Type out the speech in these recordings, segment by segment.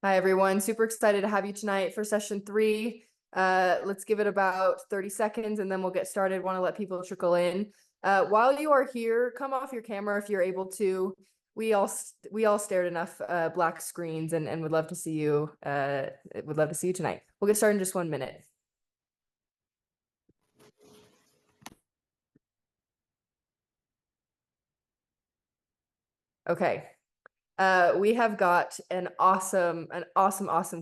Hi, everyone. Super excited to have you tonight for session 3. Let's give it about 30 seconds and then we'll get started. Want to let people trickle in. While you are here, come off your camera if you're able to. We all stared enough black screens and would love to see you. Would love to see you tonight. We'll get started in just 1 minute. Okay. We have got an awesome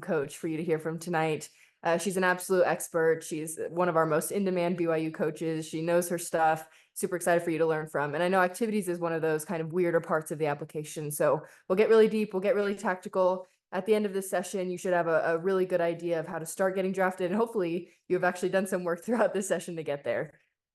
coach for you to hear from tonight. She's an absolute expert. She's one of our most in-demand BYU coaches. She knows her stuff. Super excited for you to learn from. And I know activities is one of those kind of weirder parts of the application. So we'll get really deep. We'll get really tactical. At the end of this session, you should have a really good idea of how to start getting drafted. And hopefully you have actually done some work throughout this session to get there.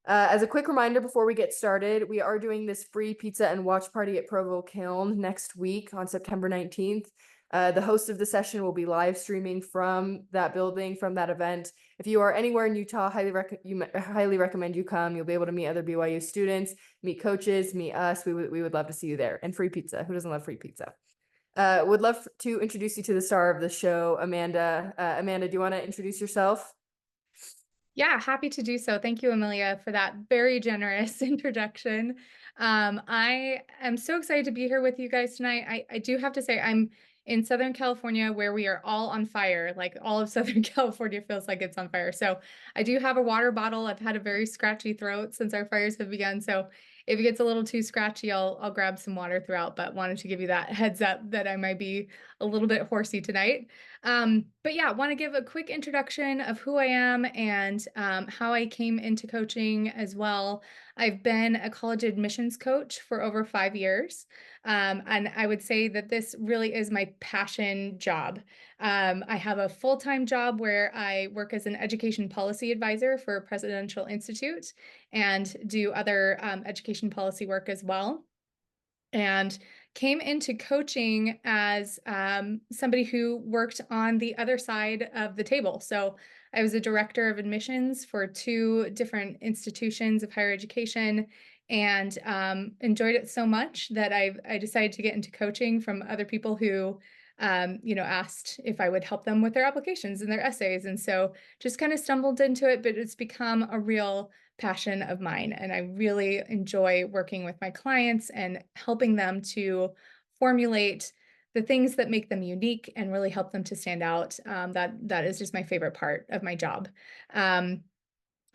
As a quick reminder before we get started, we are doing this free pizza and watch party at Provo Kiln next week on September 19th. The host of the session will be live streaming from that building, from that event. If you are anywhere in Utah, highly recommend you come. You'll be able to meet other BYU students, meet coaches, meet us. We would love to see you there. And free pizza. Who doesn't love free pizza? Would love to introduce you to the star of the show, Amanda. Amanda, do you want to introduce yourself? Yeah, happy to do so. Thank you, Amelia, for that very generous introduction. I am so excited to be here with you guys tonight. I do have to say I'm in Southern California where we are all on fire. Like all of Southern California feels like it's on fire. So I do have a water bottle. I've had a very scratchy throat since our fires have begun. So if it gets a little too scratchy, I'll grab some water throughout, but wanted to give you that heads up that I might be a little bit horsey tonight. But yeah, want to give a quick introduction of who I am and how I came into coaching as well. I've been a college admissions coach for over 5 years. And I would say that this really is my passion job. I have a full-time job where I work as an education policy advisor for a Presidential Institute and do other education policy work as well. And came into coaching as somebody who worked on the other side of the table. So I was a director of admissions for 2 different institutions of higher education and enjoyed it so much that I decided to get into coaching from other people who asked if I would help them with their applications and their essays. And so just kind of stumbled into it, but it's become a real passion of mine. And I really enjoy working with my clients and helping them to formulate the things that make them unique and really help them to stand out. That is just my favorite part of my job.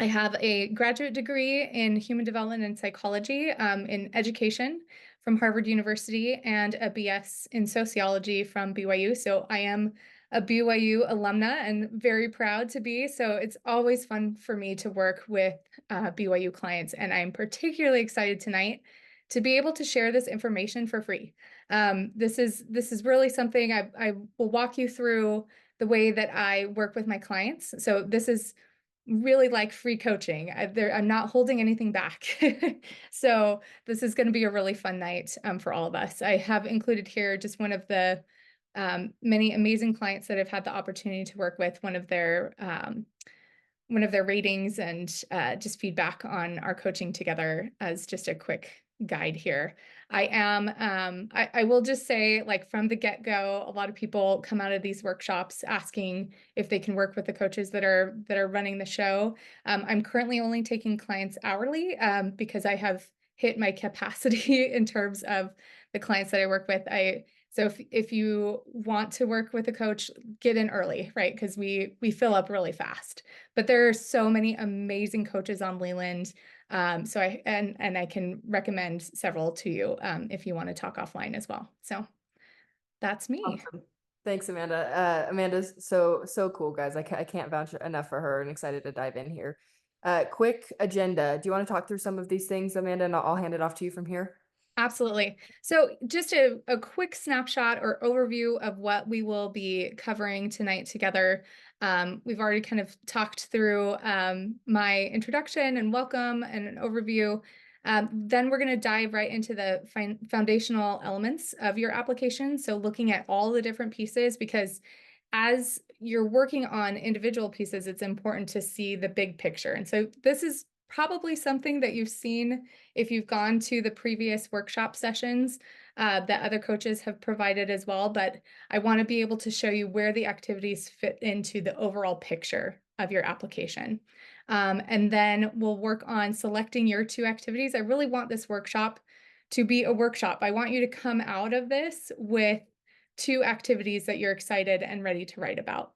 I have a graduate degree in human development and psychology in education from Harvard University and a BS in sociology from BYU. So I am a BYU alumna and very proud to be. So it's always fun for me to work with BYU clients. And I'm particularly excited tonight to be able to share this information for free. This is really something I will walk you through the way that I work with my clients. So this is really like free coaching. I'm not holding anything back. So this is going to be a really fun night for all of us. I have included here just one of the many amazing clients that I've had the opportunity to work with, one of their ratings and just feedback on our coaching together as just a quick guide here. I will just say, like from the get-go, a lot of people come out of these workshops asking if they can work with the coaches that are running the show. I'm currently only taking clients hourly because I have hit my capacity in terms of the clients that I work with. So if you want to work with a coach, get in early, right? Because we fill up really fast. But there are so many amazing coaches on Leland. So I can recommend several to you if you want to talk offline as well. So that's me. Awesome. Thanks, Amanda. Amanda's so cool, guys. I can't vouch enough for her and excited to dive in here. Quick agenda. Do you want to talk through some of these things, Amanda, and I'll hand it off to you from here? Absolutely. So just a quick snapshot or overview of what we will be covering tonight together. We've already kind of talked through my introduction and welcome and an overview. Then we're going to dive right into the foundational elements of your application. So looking at all the different pieces, because as you're working on individual pieces, it's important to see the big picture. And so this is probably something that you've seen if you've gone to the previous workshop sessions. that other coaches have provided as well, but I want to be able to show you where the activities fit into the overall picture of your application. And then we'll work on selecting your 2 activities. I really want this workshop to be a workshop. I want you to come out of this with 2 activities that you're excited and ready to write about.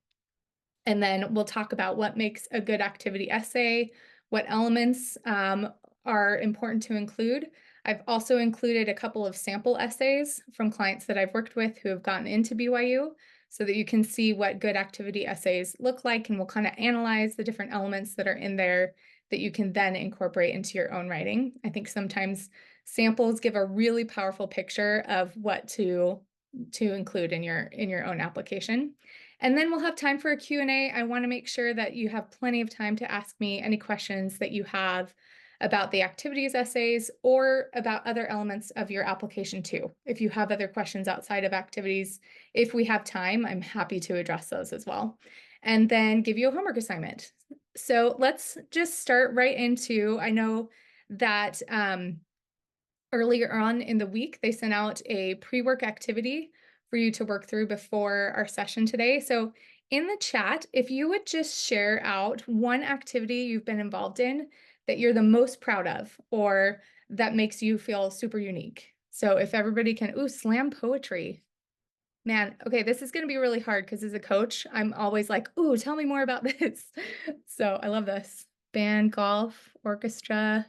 And then we'll talk about what makes a good activity essay, what elements are important to include. I've also included a couple of sample essays from clients that I've worked with who have gotten into BYU so that you can see what good activity essays look like, and we'll kind of analyze the different elements that are in there that you can then incorporate into your own writing. I think sometimes samples give a really powerful picture of what to include in your own application. And then we'll have time for a Q&A. I want to make sure that you have plenty of time to ask me any questions that you have about the activities essays or about other elements of your application too. If you have other questions outside of activities, if we have time, I'm happy to address those as well. And then give you a homework assignment. So let's just start right into, I know that earlier on in the week, they sent out a pre-work activity for you to work through before our session today. So in the chat, if you would just share out one activity you've been involved in that you're the most proud of or that makes you feel super unique. So if everybody can, slam poetry. Man, okay, this is going to be really hard because as a coach, I'm always like, tell me more about this. So I love this. Band, golf, orchestra.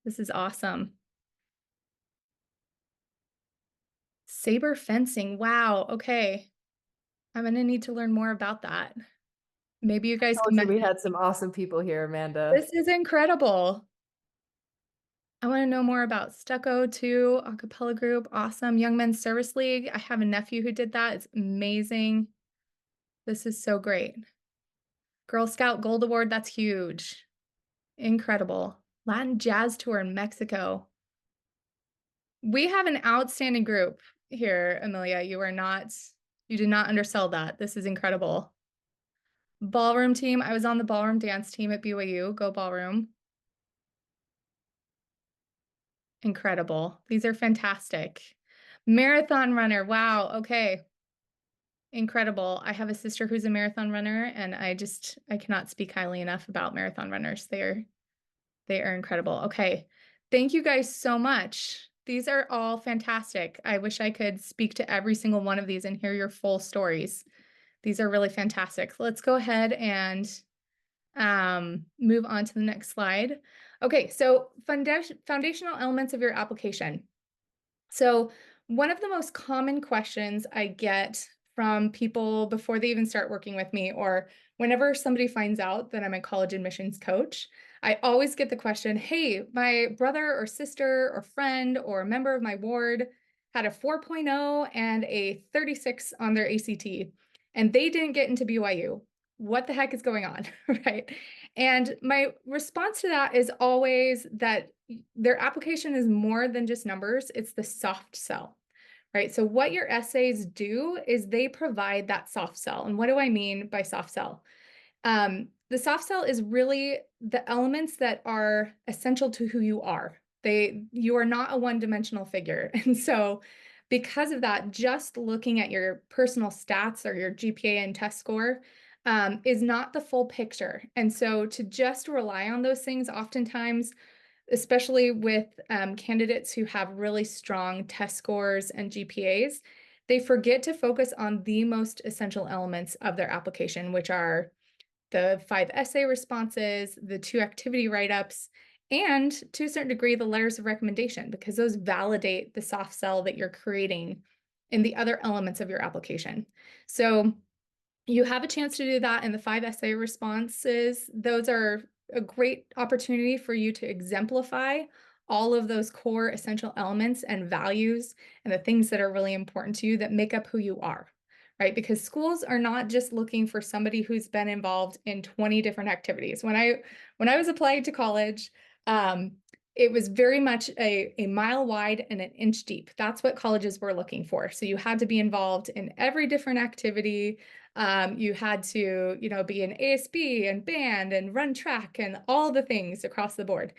This is awesome. Saber fencing. Wow. Okay. I'm going to need to learn more about that. Maybe you guys can. We had some awesome people here, Amanda. This is incredible. I want to know more about Stucco too, a cappella group. Awesome. Young Men's Service League. I have a nephew who did that. It's amazing. This is so great. Girl Scout Gold Award. That's huge. Incredible. Latin Jazz Tour in Mexico. We have an outstanding group here, Amelia. You did not undersell that. This is incredible. Ballroom team. I was on the ballroom dance team at BYU. Go Ballroom. Incredible. These are fantastic. Marathon runner. Wow. Okay. Incredible. I have a sister who's a marathon runner, and I cannot speak highly enough about marathon runners. They are incredible. Okay. Thank you guys so much. These are all fantastic. I wish I could speak to every single one of these and hear your full stories. These are really fantastic. Let's go ahead and move on to the next slide. Okay, so foundational elements of your application. So one of the most common questions I get from people before they even start working with me, or whenever somebody finds out that I'm a college admissions coach, I always get the question, hey, my brother or sister or friend or a member of my ward had a 4.0 and a 36 on their ACT, and they didn't get into BYU. What the heck is going on, right? And my response to that is always that their application is more than just numbers. It's the soft sell, right? So what your essays do is they provide that soft sell. And what do I mean by soft sell? The soft sell is really the elements that are essential to who you are. You are not a one-dimensional figure. And so because of that, just looking at your personal stats or your GPA and test score is not the full picture. And so to just rely on those things oftentimes, especially with candidates who have really strong test scores and GPAs, they forget to focus on the most essential elements of their application, which are the 5 essay responses, the 2 activity write-ups, and to a certain degree, the letters of recommendation, because those validate the soft sell that you're creating in the other elements of your application. So you have a chance to do that in the 5 essay responses. Those are a great opportunity for you to exemplify all of those core essential elements and values and the things that are really important to you that make up who you are, right? Because schools are not just looking for somebody who's been involved in 20 different activities. When I was applying to college, it was very much a mile wide and an inch deep. That's what colleges were looking for. So you had to be involved in every different activity. You had to, be an ASB and band and run track and all the things across the board.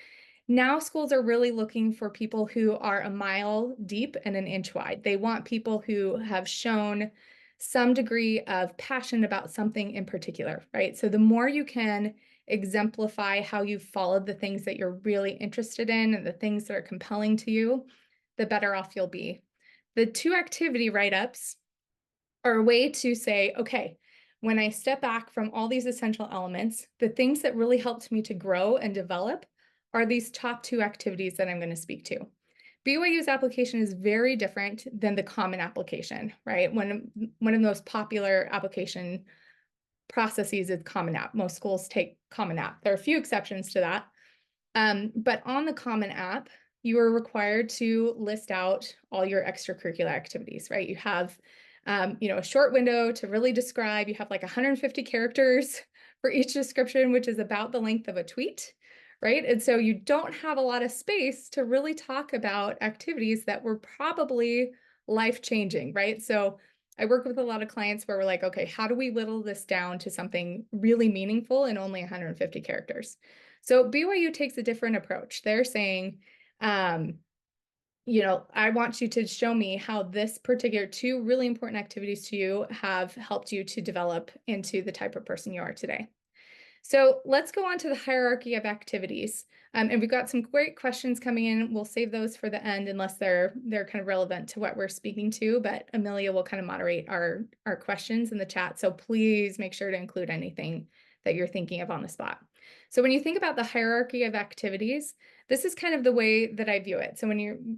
Now schools are really looking for people who are a mile deep and an inch wide. They want people who have shown some degree of passion about something in particular, right? So the more you can exemplify how you've followed the things that you're really interested in and the things that are compelling to you, the better off you'll be. The 2 activity write-ups are a way to say, okay, when I step back from all these essential elements, the things that really helped me to grow and develop are these top 2 activities that I'm going to speak to. BYU's application is very different than the common application, right? One of the most popular application processes is Common App. Most schools take Common App. There are a few exceptions to that. But on the Common App, you are required to list out all your extracurricular activities, right? You have, a short window to really describe. You have like 150 characters for each description, which is about the length of a tweet, right? And so you don't have a lot of space to really talk about activities that were probably life-changing, right? So I work with a lot of clients where we're like, okay, how do we whittle this down to something really meaningful in only 150 characters? So BYU takes a different approach. They're saying, I want you to show me how this particular 2 really important activities to you have helped you to develop into the type of person you are today. So let's go on to the hierarchy of activities. And we've got some great questions coming in. We'll save those for the end unless they're kind of relevant to what we're speaking to, but Amelia will kind of moderate our questions in the chat. So please make sure to include anything that you're thinking of on the spot. So when you think about the hierarchy of activities, this is kind of the way that I view it. So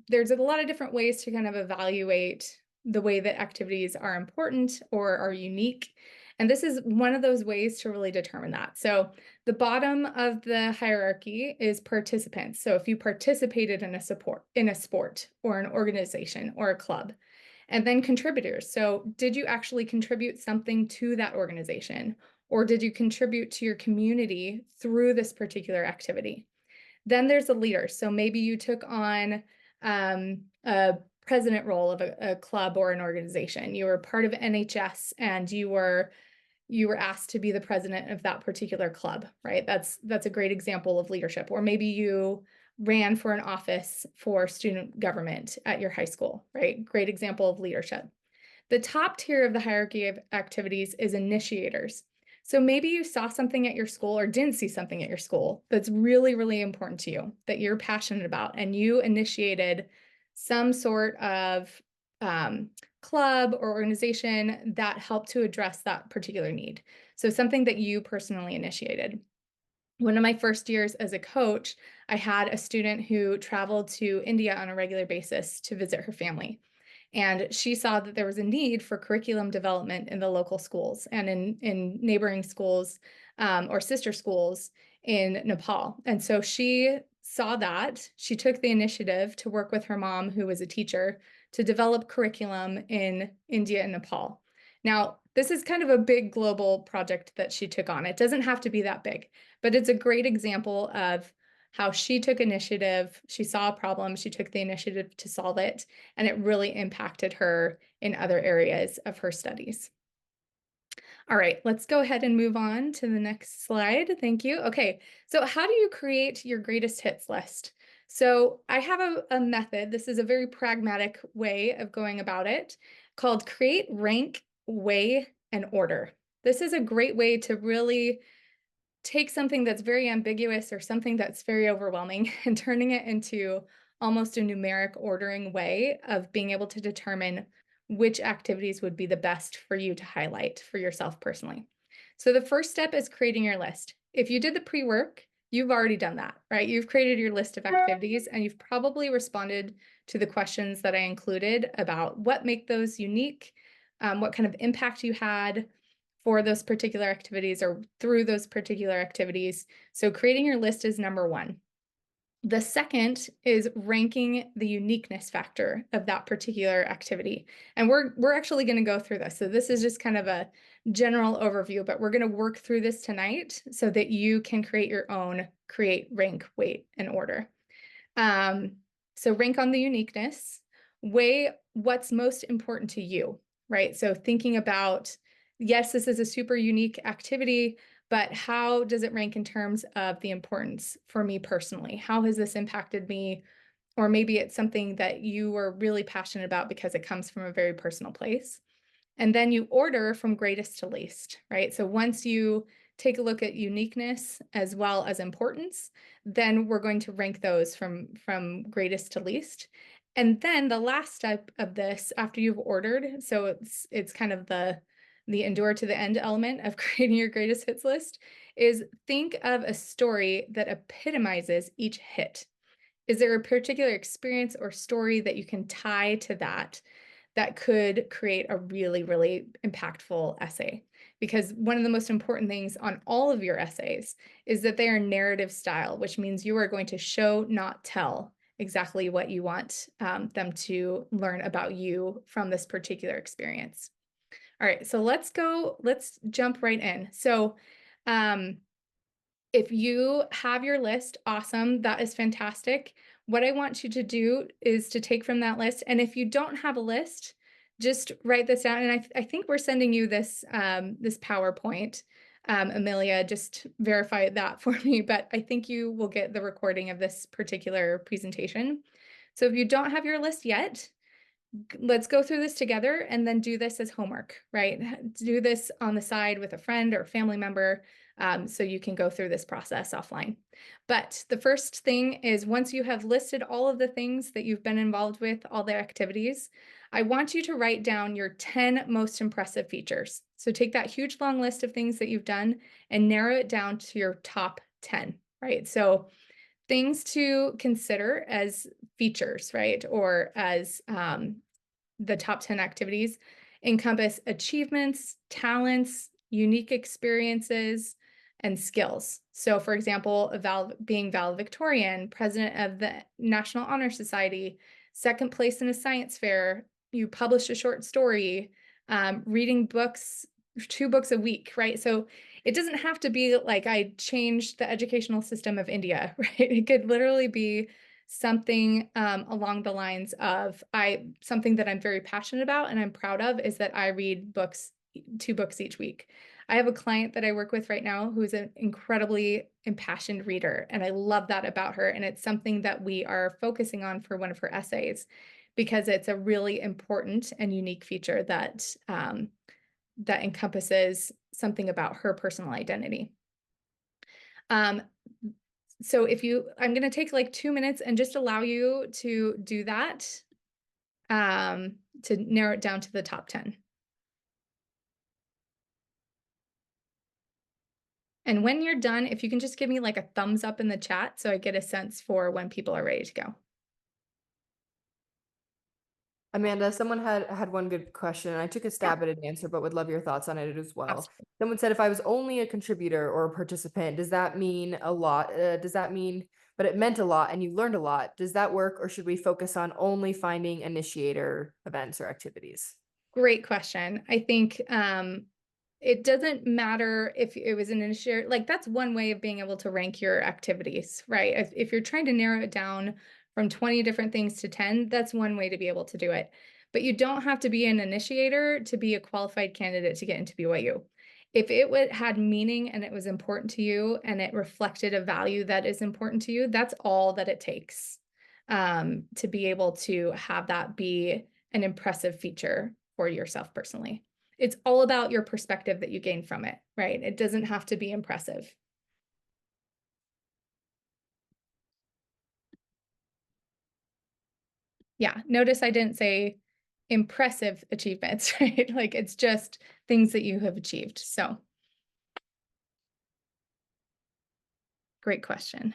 there's a lot of different ways to kind of evaluate the way that activities are important or are unique. And this is one of those ways to really determine that. So the bottom of the hierarchy is participants. So if you participated in a sport or an organization or a club, and then contributors. So did you actually contribute something to that organization? Or did you contribute to your community through this particular activity? Then there's the leaders. So maybe you took on a president role of a club or an organization. You were part of NHS and you were asked to be the president of that particular club, right? That's a great example of leadership. Or maybe you ran for an office for student government at your high school, right? Great example of leadership. The top tier of the hierarchy of activities is initiators. So maybe you saw something at your school or didn't see something at your school that's really, really important to you, that you're passionate about, and you initiated some sort of club or organization that helped to address that particular need. So something that you personally initiated. One of my first years as a coach, I had a student who traveled to India on a regular basis to visit her family. And she saw that there was a need for curriculum development in the local schools and in neighboring schools or sister schools in Nepal. And so she saw that. She took the initiative to work with her mom, who was a teacher, to develop curriculum in India and Nepal. Now, this is kind of a big global project that she took on. It doesn't have to be that big, but it's a great example of how she took initiative. She saw a problem, she took the initiative to solve it, and it really impacted her in other areas of her studies. All right, let's go ahead and move on to the next slide. Thank you. Okay, so how do you create your greatest hits list? So I have a method. This is a very pragmatic way of going about it called create, rank, weigh, and order. This is a great way to really take something that's very ambiguous or something that's very overwhelming and turning it into almost a numeric ordering way of being able to determine which activities would be the best for you to highlight for yourself personally. So the first step is creating your list. If you did the pre-work, you've already done that, right? You've created your list of activities and you've probably responded to the questions that I included about what make those unique, what kind of impact you had for those particular activities or through those particular activities. So creating your list is number 1. The second is ranking the uniqueness factor of that particular activity. And we're actually going to go through this. So this is just kind of a general overview, but we're going to work through this tonight so that you can create your own create, rank, weight, and order. So rank on the uniqueness, weigh what's most important to you, right? So thinking about, yes, this is a super unique activity, but how does it rank in terms of the importance for me personally? How has this impacted me? Or maybe it's something that you are really passionate about because it comes from a very personal place. And then you order from greatest to least, right? So once you take a look at uniqueness as well as importance, then we're going to rank those from greatest to least. And then the last step of this, after you've ordered, so it's kind of the endure to the end element of creating your greatest hits list, is think of a story that epitomizes each hit. Is there a particular experience or story that you can tie to that could create a really, really impactful essay? Because one of the most important things on all of your essays is that they are narrative style, which means you are going to show, not tell, exactly what you want them to learn about you from this particular experience. All right, so let's jump right in. So if you have your list, awesome, that is fantastic. What I want you to do is to take from that list, and if you don't have a list, just write this down. And I think we're sending you this this PowerPoint. Amelia, just verify that for me, but I think you will get the recording of this particular presentation. So if you don't have your list yet, let's go through this together and then do this as homework, right? Do this on the side with a friend or family member so you can go through this process offline. But the first thing is, once you have listed all of the things that you've been involved with, all the activities, I want you to write down your 10 most impressive features. So take that huge long list of things that you've done and narrow it down to your top 10, right? So things to consider as features, right? Or as the top 10 activities encompass achievements, talents, unique experiences, and skills. So for example, being valedictorian, president of the National Honor Society, second place in a science fair, you published a short story, reading books, 2 books a week, right? So it doesn't have to be like I changed the educational system of India, right? It could literally be something along the lines of something that I'm very passionate about and I'm proud of is that I read books, 2 books each week. I have a client that I work with right now who is an incredibly impassioned reader, and I love that about her. And it's something that we are focusing on for one of her essays because it's a really important and unique feature that that encompasses something about her personal identity. So I'm going to take like 2 minutes and just allow you to do that to narrow it down to the top 10. And when you're done, if you can just give me like a thumbs up in the chat so I get a sense for when people are ready to go. Amanda, someone had one good question, and I took a stab at an answer, but would love your thoughts on it as well. Absolutely. Someone said, if I was only a contributor or a participant, does that mean a lot? Does that mean, but it meant a lot and you learned a lot? Does that work, or should we focus on only finding initiator events or activities? Great question. I think it doesn't matter if it was an initiator, like that's one way of being able to rank your activities, right? If you're trying to narrow it down from 20 different things to 10, that's one way to be able to do it. But you don't have to be an initiator to be a qualified candidate to get into BYU. If it had meaning and it was important to you and it reflected a value that is important to you, that's all that it takes to be able to have that be an impressive feature for yourself personally. It's all about your perspective that you gain from it, right? It doesn't have to be impressive. Yeah, notice I didn't say impressive achievements, right? Like it's just things that you have achieved. So great question.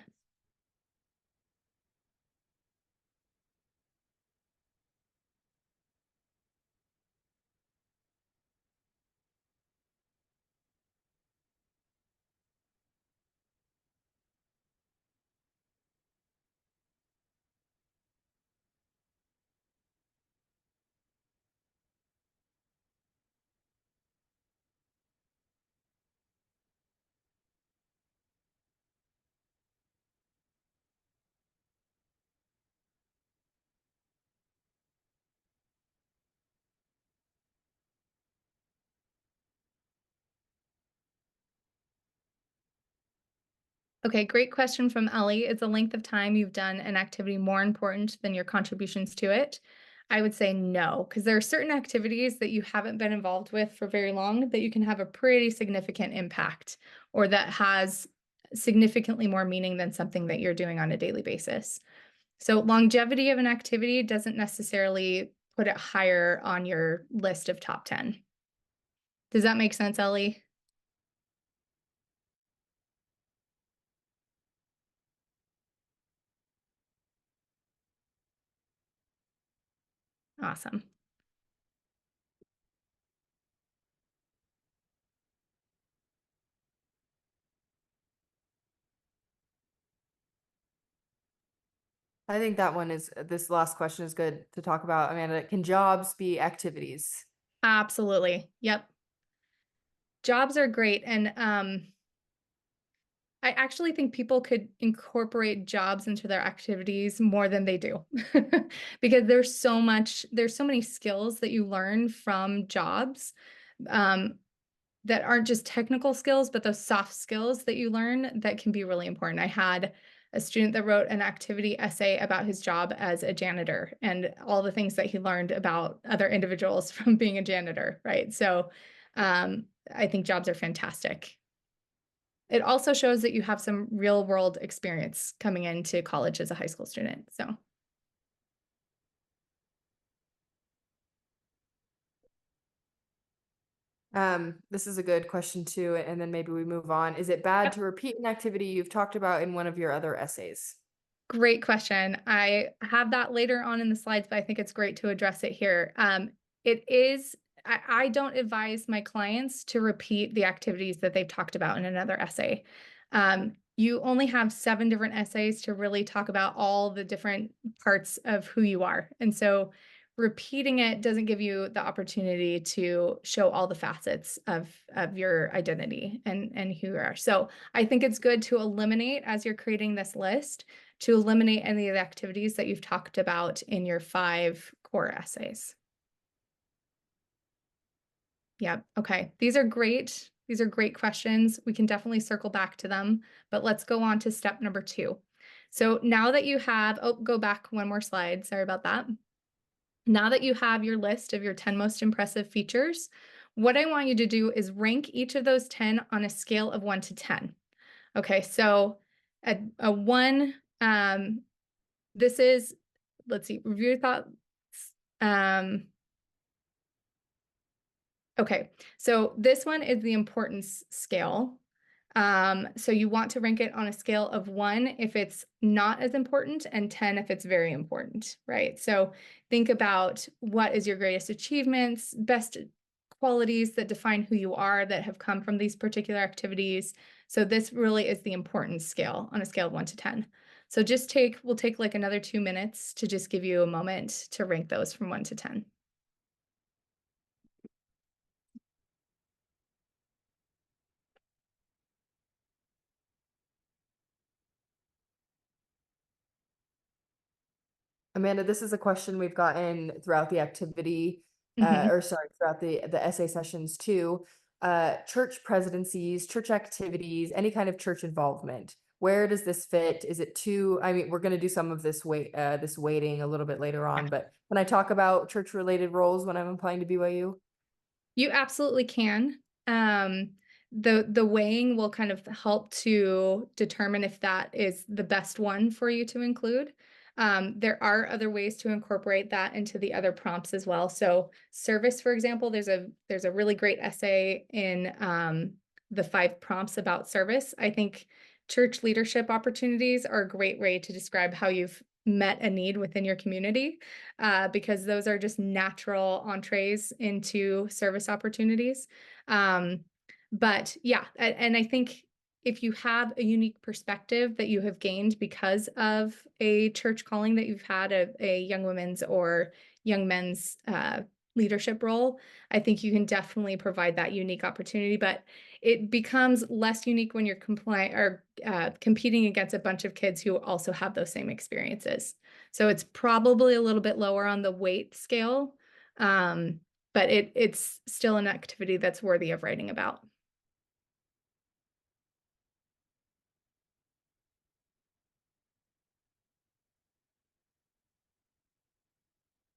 Okay, great question from Ellie. Is the length of time you've done an activity more important than your contributions to it? I would say no, because there are certain activities that you haven't been involved with for very long that you can have a pretty significant impact, or that has significantly more meaning than something that you're doing on a daily basis. So longevity of an activity doesn't necessarily put it higher on your list of top 10. Does that make sense, Ellie? Awesome. I think that one is, this last question is good to talk about. Amanda, can jobs be activities? Absolutely. Yep. Jobs are great. And I actually think people could incorporate jobs into their activities more than they do because there's so many skills that you learn from jobs, um, that aren't just technical skills, but those soft skills that you learn that can be really important. I had a student that wrote an activity essay about his job as a janitor and all the things that he learned about other individuals from being a janitor, right? So I think jobs are fantastic. It also shows that you have some real world experience coming into college as a high school student. So This is a good question too, and then maybe we move on. Is it bad yep. to repeat an activity you've talked about in one of your other essays? Great question. I have that later on in the slides, but I think it's great to address it here. It is, I don't advise my clients to repeat the activities that they've talked about in another essay. You only have 7 different essays to really talk about all the different parts of who you are. And so repeating it doesn't give you the opportunity to show all the facets of your identity and who you are. So I think it's good to eliminate, as you're creating this list, to eliminate any of the activities that you've talked about in your 5 core essays. Yep. Okay. These are great. These are great questions. We can definitely circle back to them, but let's go on to step number 2. So now that you have, oh, go back one more slide. Sorry about that. Now that you have your list of your 10 most impressive features, what I want you to do is rank each of those 10 on a scale of 1 to 10. Okay, so a 1, this is, let's see, review your thoughts. Okay, so this one is the importance scale. So you want to rank it on a scale of 1 if it's not as important and 10 if it's very important, right? So think about what is your greatest achievements, best qualities that define who you are that have come from these particular activities. So this really is the importance scale on a scale of 1 to 10. So we'll take like another 2 minutes to just give you a moment to rank those from 1 to 10. Amanda, this is a question we've gotten throughout the activity, Mhm. or sorry, throughout the essay sessions too. Church presidencies, church activities, any kind of church involvement. Where does this fit? Is it too, I mean, we're going to do some of this this weighting a little bit later on, but can I talk about church related roles when I'm applying to BYU? You absolutely can. The weighing will kind of help to determine if that is the best one for you to include. There are other ways to incorporate that into the other prompts as well. So service, for example, there's a really great essay in the 5 prompts about service. I think church leadership opportunities are a great way to describe how you've met a need within your community, because those are just natural entrees into service opportunities. But yeah, and I think if you have a unique perspective that you have gained because of a church calling that you've had, a young women's or young men's leadership role, I think you can definitely provide that unique opportunity. But it becomes less unique when you're competing against a bunch of kids who also have those same experiences. So it's probably a little bit lower on the weight scale, but it's still an activity that's worthy of writing about.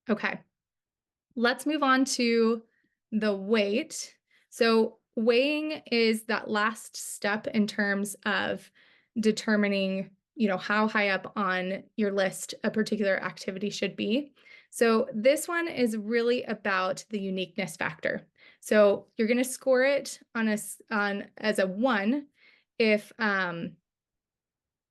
Okay, let's move on to the weight. So weighing is that last step in terms of determining, how high up on your list a particular activity should be. So this one is really about the uniqueness factor. So you're going to score it on as a 1 if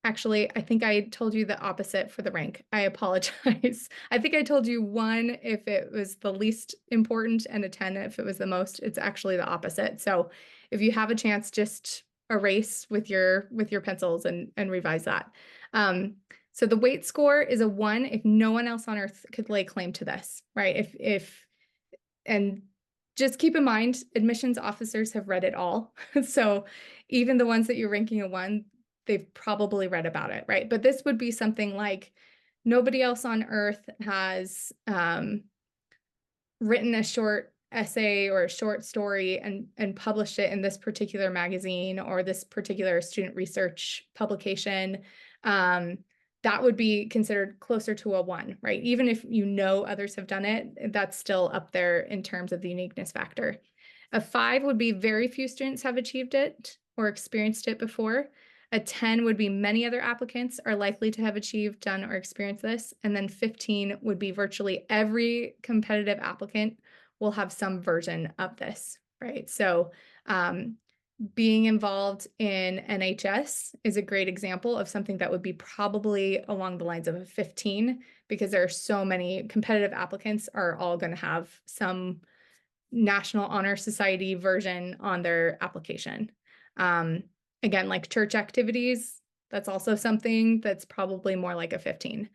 actually, I think I told you the opposite for the rank. I apologize. I think I told you 1 if it was the least important and a 10 if it was the most. It's actually the opposite. So if you have a chance, just erase with your pencils and revise that. So the weight score is a 1 if no one else on earth could lay claim to this, right? If and just keep in mind, admissions officers have read it all. So even the ones that you're ranking a 1, they've probably read about it, right? But this would be something like nobody else on earth has written a short essay or a short story and published it in this particular magazine or this particular student research publication. That would be considered closer to a 1, right? Even if others have done it, that's still up there in terms of the uniqueness factor. A 5 would be very few students have achieved it or experienced it before. A 10 would be many other applicants are likely to have achieved, done, or experienced this. And then 15 would be virtually every competitive applicant will have some version of this, right? So being involved in NHS is a great example of something that would be probably along the lines of a 15 because there are so many competitive applicants are all going to have some National Honor Society version on their application. Again, like church activities, that's also something that's probably more like a 15.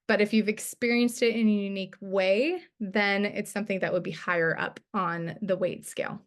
But if you've experienced it in a unique way, then it's something that would be higher up on the weight scale.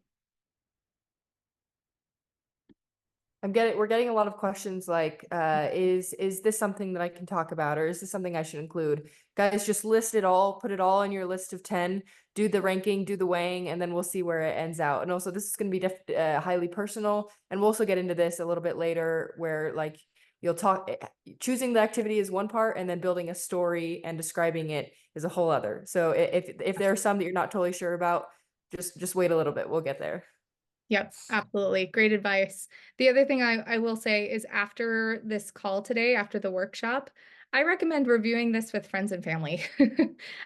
We're getting a lot of questions like, is this something that I can talk about, or is this something I should include? Guys, just list it all, put it all in your list of 10, do the ranking, do the weighing, and then we'll see where it ends out. And also, this is going to be highly personal, and we'll also get into this a little bit later, where like you'll talk, choosing the activity is one part, and then building a story and describing it is a whole other. So if there are some that you're not totally sure about, just wait a little bit, we'll get there. Yep, absolutely. Great advice. The other thing I will say is after this call today, after the workshop, I recommend reviewing this with friends and family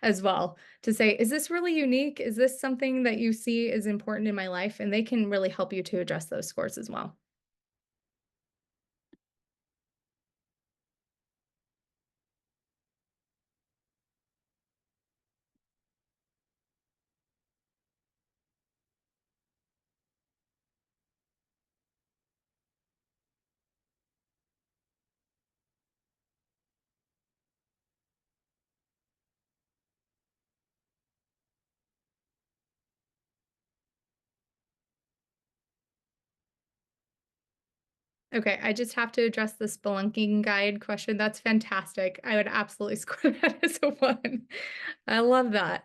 as well to say, is this really unique? Is this something that you see is important in my life? And they can really help you to address those scores as well. Okay, I just have to address the spelunking guide question. That's fantastic. I would absolutely score that as a 1. I love that.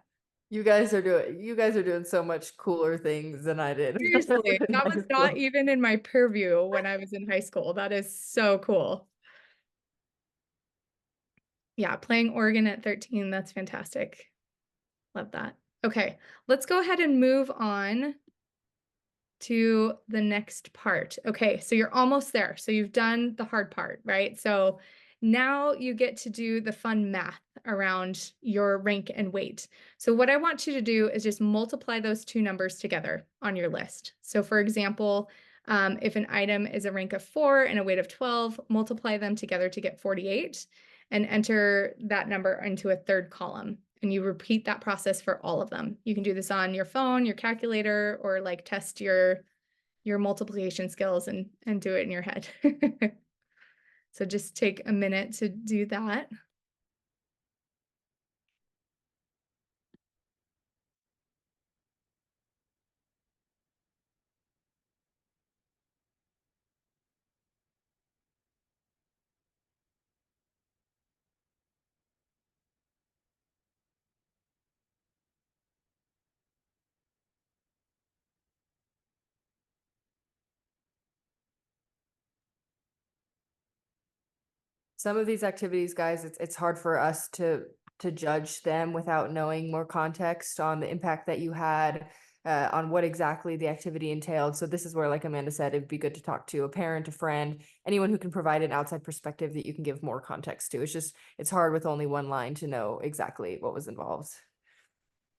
You guys are doing so much cooler things than I did. Seriously, that was not even in my purview when I was in high school. That is so cool. Yeah, playing organ at 13, that's fantastic. Love that. Okay, let's go ahead and move on to the next part. Okay, so you're almost there. So you've done the hard part, right? So now you get to do the fun math around your rank and weight. So what I want you to do is just multiply those two numbers together on your list. So for example, if an item is a rank of 4 and a weight of 12, multiply them together to get 48 and enter that number into a third column. And you repeat that process for all of them. You can do this on your phone, your calculator, or like test your multiplication skills and do it in your head. So just take a minute to do that. Some of these activities, guys, it's hard for us to to judge them without knowing more context on the impact that you had, on what exactly the activity entailed. So this is where, like Amanda said, it'd be good to talk to a parent, a friend, anyone who can provide an outside perspective that you can give more context to. It's hard with only one line to know exactly what was involved.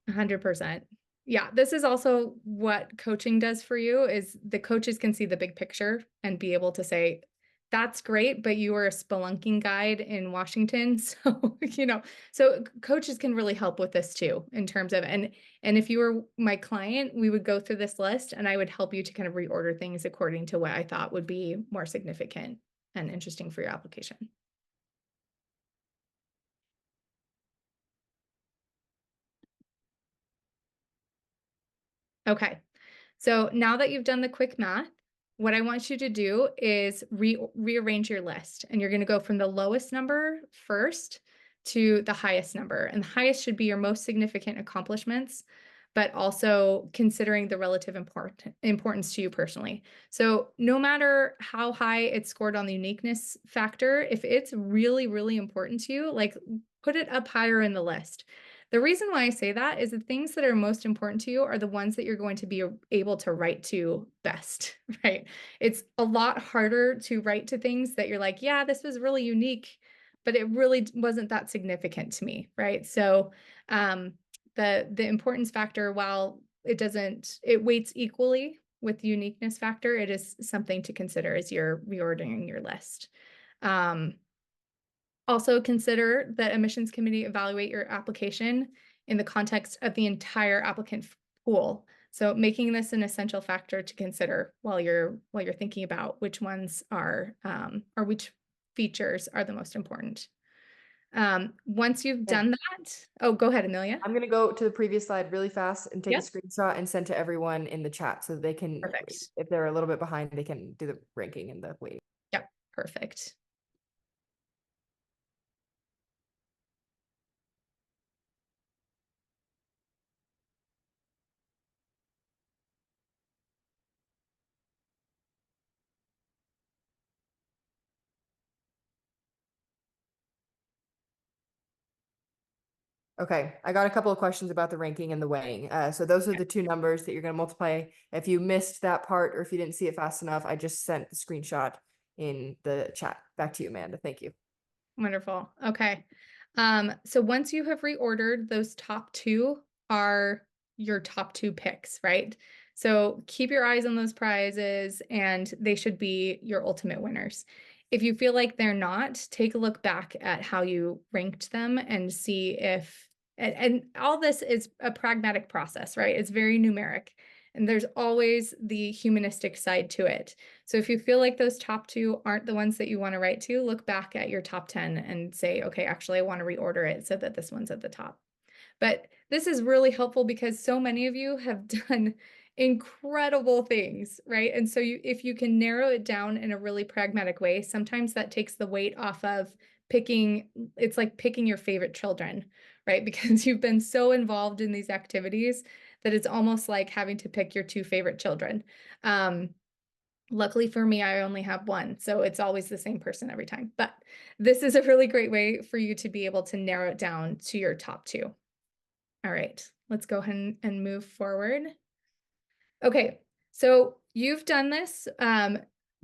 100%. Yeah, this is also what coaching does for you, is the coaches can see the big picture and be able to say, that's great, but you were a spelunking guide in Washington. So, so coaches can really help with this too, in terms of, and if you were my client, we would go through this list and I would help you to kind of reorder things according to what I thought would be more significant and interesting for your application. Okay. So now that you've done the quick math, what I want you to do is rearrange your list. And you're going to go from the lowest number first to the highest number. And the highest should be your most significant accomplishments, but also considering the relative importance to you personally. So no matter how high it's scored on the uniqueness factor, if it's really, really important to you, like put it up higher in the list. The reason why I say that is the things that are most important to you are the ones that you're going to be able to write to best, right? It's a lot harder to write to things that you're like, yeah, this was really unique, but it really wasn't that significant to me, right? So the importance factor, while it weights equally with the uniqueness factor, it is something to consider as you're reordering your list. Also consider that admissions committee evaluate your application in the context of the entire applicant pool. So making this an essential factor to consider while you're thinking about which ones are or which features are the most important. Once you've done that, oh, go ahead, Amelia. I'm going to go to the previous slide really fast and take a Yep. screenshot and send to everyone in the chat so they can, Perfect. if they're a little bit behind, they can do the ranking and the weight. Yep, perfect. Okay, I got a couple of questions about the ranking and the weighing. So those are the two numbers that you're going to multiply. If you missed that part or if you didn't see it fast enough, I just sent the screenshot in the chat. Back to you, Amanda. Thank you. Wonderful. Okay. So once you have reordered, those top two are your top two picks, right? So keep your eyes on those prizes and they should be your ultimate winners. If you feel like they're not, take a look back at how you ranked them and see if, and all this is a pragmatic process, right? It's very numeric and there's always the humanistic side to it. So if you feel like those top two aren't the ones that you want to write to, look back at your top 10 and say, okay, actually, I want to reorder it so that this one's at the top. But this is really helpful because so many of you have done incredible things, right? And so if you can narrow it down in a really pragmatic way, sometimes that takes the weight off of it's like picking your favorite children, right? Because you've been so involved in these activities that it's almost like having to pick your two favorite children. Luckily for me, I only have one, so it's always the same person every time. But this is a really great way for you to be able to narrow it down to your top two. All right, let's go ahead and move forward. Okay, so you've done this,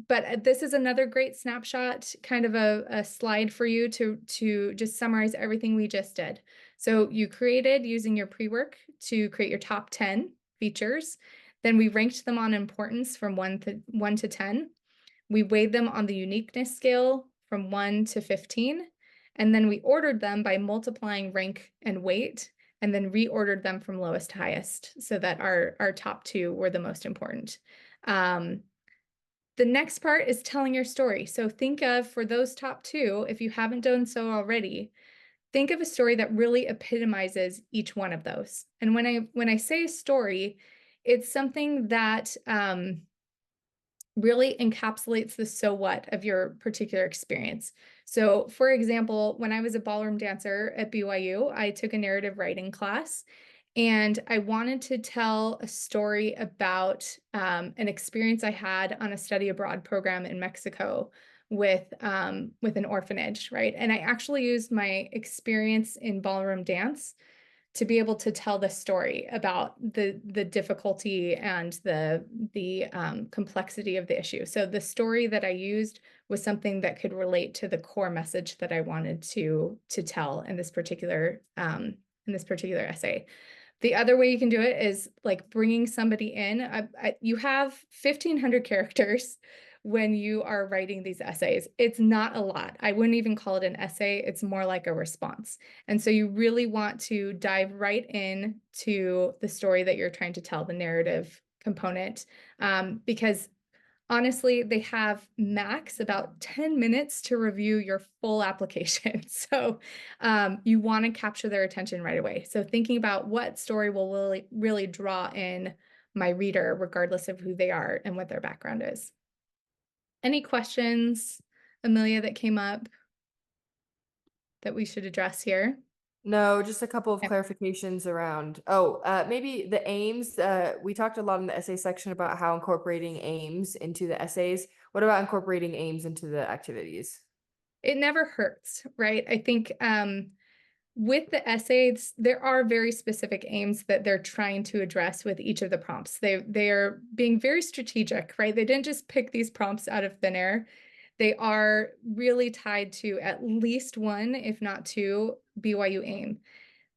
but this is another great snapshot, kind of a slide for you to just summarize everything we just did. So you created using your pre-work to create your top 10 features. Then we ranked them on importance from 1 to 10. We weighed them on the uniqueness scale from 1 to 15. And then we ordered them by multiplying rank and weight, and then reordered them from lowest to highest so that our top two were the most important. The next part is telling your story. So think of, for those top two, if you haven't done so already, think of a story that really epitomizes each one of those. And when I say story, it's something that really encapsulates the so what of your particular experience. So for example, when I was a ballroom dancer at BYU, I took a narrative writing class and I wanted to tell a story about an experience I had on a study abroad program in Mexico with an orphanage, right? And I actually used my experience in ballroom dance to be able to tell the story about the difficulty and the complexity of the issue. So the story that I used was something that could relate to the core message that I wanted to tell in this particular essay. The other way you can do it is like bringing somebody in. You have 1,500 characters when you are writing these essays. It's not a lot. I wouldn't even call it an essay. It's more like a response. And so you really want to dive right in to the story that you're trying to tell, the narrative component, because honestly, they have max about 10 minutes to review your full application. So you want to capture their attention right away. So thinking about what story will really draw in my reader, regardless of who they are and what their background is. Any questions, Amelia, that came up that we should address here? No, just a couple of Okay. clarifications around. Maybe the aims. We talked a lot in the essay section about how incorporating aims into the essays. What about incorporating aims into the activities? It never hurts, right? I think with the essays, there are very specific aims that they're trying to address with each of the prompts. They are being very strategic, right? They didn't just pick these prompts out of thin air. They are really tied to at least one, if not two, BYU aim.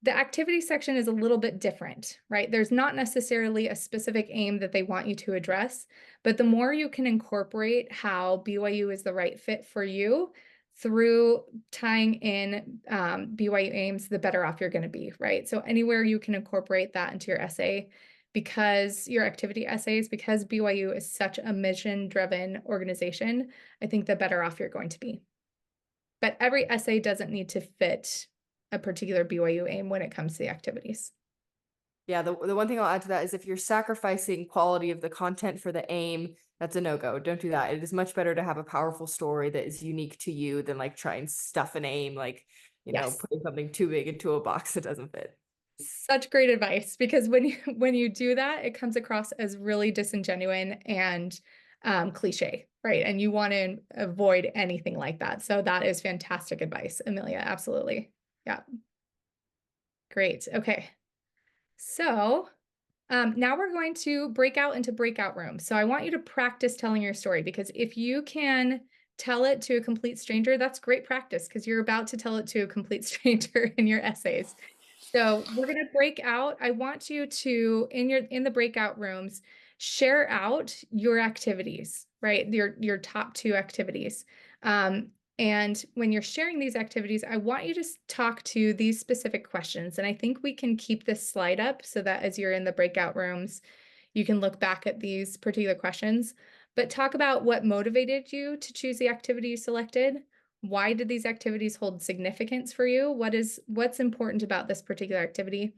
The activity section is a little bit different, right? There's not necessarily a specific aim that they want you to address, but the more you can incorporate how BYU is the right fit for you through tying in BYU aims, the better off you're going to be, right? So anywhere you can incorporate that into your essay, because your activity essays, because BYU is such a mission-driven organization, I think the better off you're going to be. But every essay doesn't need to fit a particular BYU aim when it comes to the activities. Yeah, the one thing I'll add to that is if you're sacrificing quality of the content for the aim, that's a no-go. Don't do that. It is much better to have a powerful story that is unique to you than like try and stuff an aim, like, Yes. putting something too big into a box that doesn't fit. Such great advice, because when you do that, it comes across as really disingenuous and cliche, right? And you want to avoid anything like that. So that is fantastic advice, Amelia. Absolutely. Yeah. Great. Okay. So now we're going to break out into breakout rooms. So I want you to practice telling your story, because if you can tell it to a complete stranger, that's great practice, because you're about to tell it to a complete stranger in your essays. So we're going to break out. I want you to, in the breakout rooms, share out your activities, right? Your top two activities. And when you're sharing these activities, I want you to talk to these specific questions. And I think we can keep this slide up so that as you're in the breakout rooms, you can look back at these particular questions. But talk about what motivated you to choose the activity you selected. Why did these activities hold significance for you? What's important about this particular activity?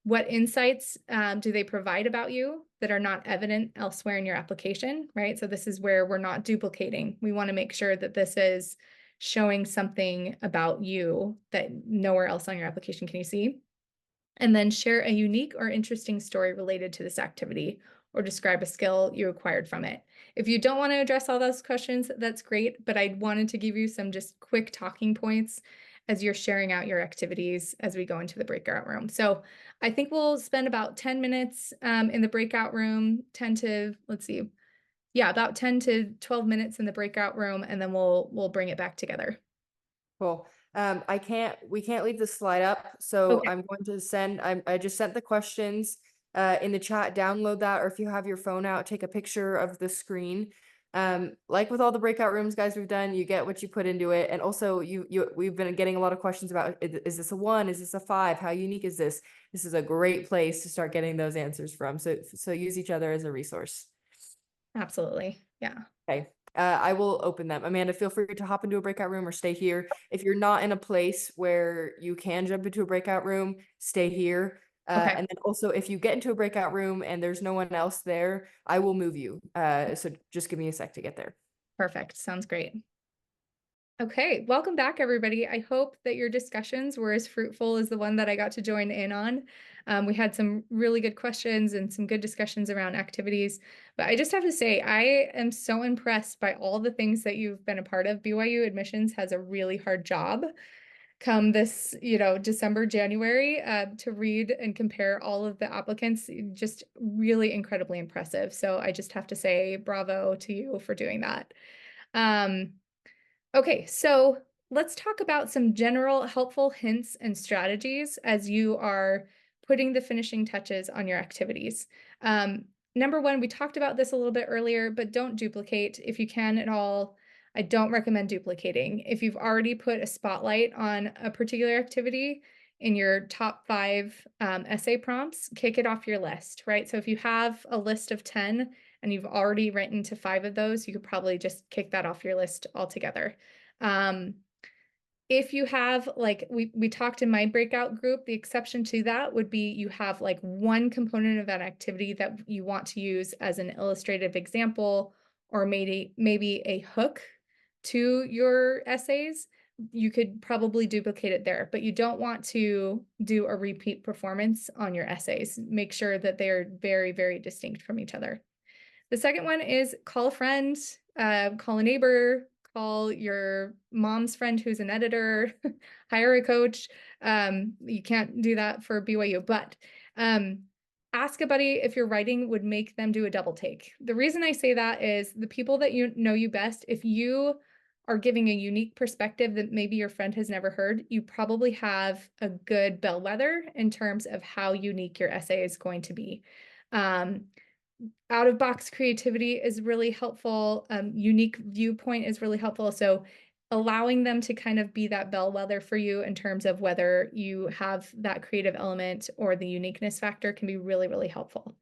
What insights do they provide about you that are not evident elsewhere in your application, right? So this is where we're not duplicating. We want to make sure that this is showing something about you that nowhere else on your application can you see. And then share a unique or interesting story related to this activity, or describe a skill you acquired from it. If you don't want to address all those questions, that's great, but I wanted to give you some just quick talking points as you're sharing out your activities as we go into the breakout room. So I think we'll spend about 10 minutes in the breakout room, 10 to, let's see, yeah, about 10 to 12 minutes in the breakout room, and then we'll bring it back together. Cool. We can't leave the slide up, so Okay, I'm going to I just sent the questions in the chat. Download that, or if you have your phone out, take a picture of the screen. Like with all the breakout rooms, guys, we've done, you get what you put into it. And also we've been getting a lot of questions about, is this a 1? Is this a 5? How unique is this? This is a great place to start getting those answers from. So use each other as a resource. absolutely. Yeah. Okay. I will open them. Amanda, feel free to hop into a breakout room or stay here. If you're not in a place where you can jump into a breakout room, stay here. Okay, And then also, if you get into a breakout room and there's no one else there, I will move you. So just give me a sec to get there. perfect. Sounds great. Okay, welcome back, everybody. I hope that your discussions were as fruitful as the one that I got to join in on. We had some really good questions and some good discussions around activities. But I just have to say, I am so impressed by all the things that you've been a part of. BYU admissions has a really hard job come this, December, January, to read and compare all of the applicants. Just really incredibly impressive. So I just have to say bravo to you for doing that. Um, Okay, so let's talk about some general helpful hints and strategies as you are putting the finishing touches on your activities. Number one, we talked about this a little bit earlier, but don't duplicate if you can at all. I don't recommend duplicating. If you've already put a spotlight on a particular activity in your top 5 essay prompts, kick it off your list, right? So if you have a list of 10 and you've already written to 5 of those, you could probably just kick that off your list altogether. Um, if you have, like we talked in my breakout group, the exception to that would be you have like one component of that activity that you want to use as an illustrative example, or maybe a hook to your essays. You could probably duplicate it there, but you don't want to do a repeat performance on your essays. Make sure that they are very, very distinct from each other. The second one is call a friend, call a neighbor, call your mom's friend who's an editor, hire a coach. You can't do that for BYU, but ask a buddy if your writing would make them do a double take. The reason I say that is the people that you know you best, if you are giving a unique perspective that maybe your friend has never heard, you probably have a good bellwether in terms of how unique your essay is going to be. Out of box creativity is really helpful. Unique viewpoint is really helpful. So allowing them to kind of be that bellwether for you in terms of whether you have that creative element or the uniqueness factor can be really, really helpful.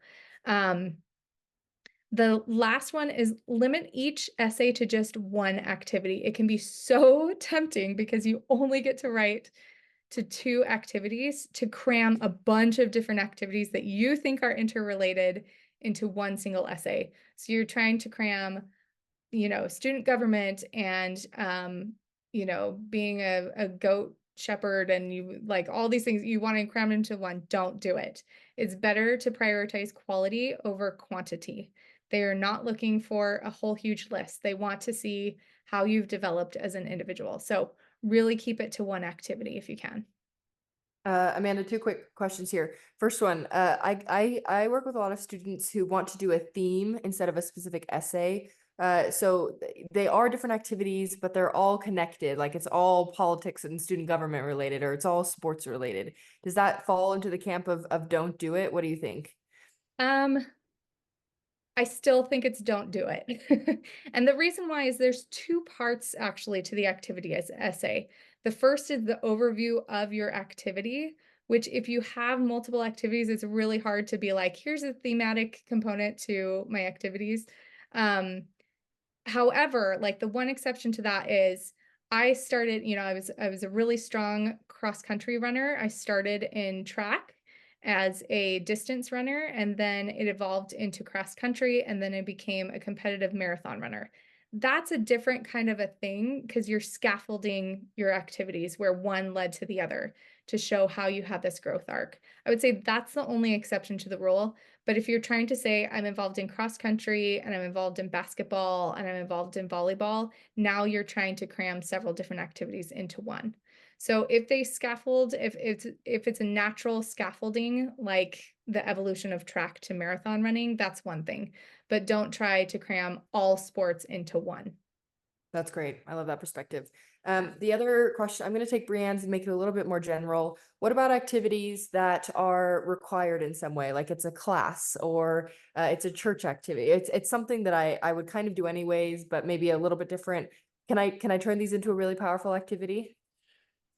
The last one is limit each essay to just one activity. It can be so tempting because you only get to write to 2 activities to cram a bunch of different activities that you think are interrelated into one single essay. So you're trying to cram, student government and, being a goat shepherd, and you like all these things you want to cram into one. Don't do it. It's better to prioritize quality over quantity. They are not looking for a whole huge list. They want to see how you've developed as an individual. So really keep it to one activity if you can. Amanda, 2 quick questions here. First one, I work with a lot of students who want to do a theme instead of a specific essay. So they are different activities, but they're all connected. Like it's all politics and student government related, or it's all sports related. Does that fall into the camp of don't do it? What do you think? Um, I still think it's don't do it. And the reason why is there's 2 parts actually to the activity as essay. The first is the overview of your activity, which if you have multiple activities, it's really hard to be like, here's a thematic component to my activities. Um, However, like the one exception to that is I started, I was a really strong cross country runner. I started in track as a distance runner, and then it evolved into cross country, and then it became a competitive marathon runner. That's a different kind of a thing because you're scaffolding your activities where one led to the other to show how you had this growth arc. I would say that's the only exception to the rule. But if you're trying to say, I'm involved in cross country and I'm involved in basketball and I'm involved in volleyball, now you're trying to cram several different activities into one. So if they scaffold, if it's a natural scaffolding, like the evolution of track to marathon running, that's one thing. But don't try to cram all sports into one. That's great. I love that perspective. The other question, I'm going to take Brienne's and make it a little bit more general. What about activities that are required in some way, like it's a class or it's a church activity? It's something that I would kind of do anyways, but maybe a little bit different. Can I turn these into a really powerful activity?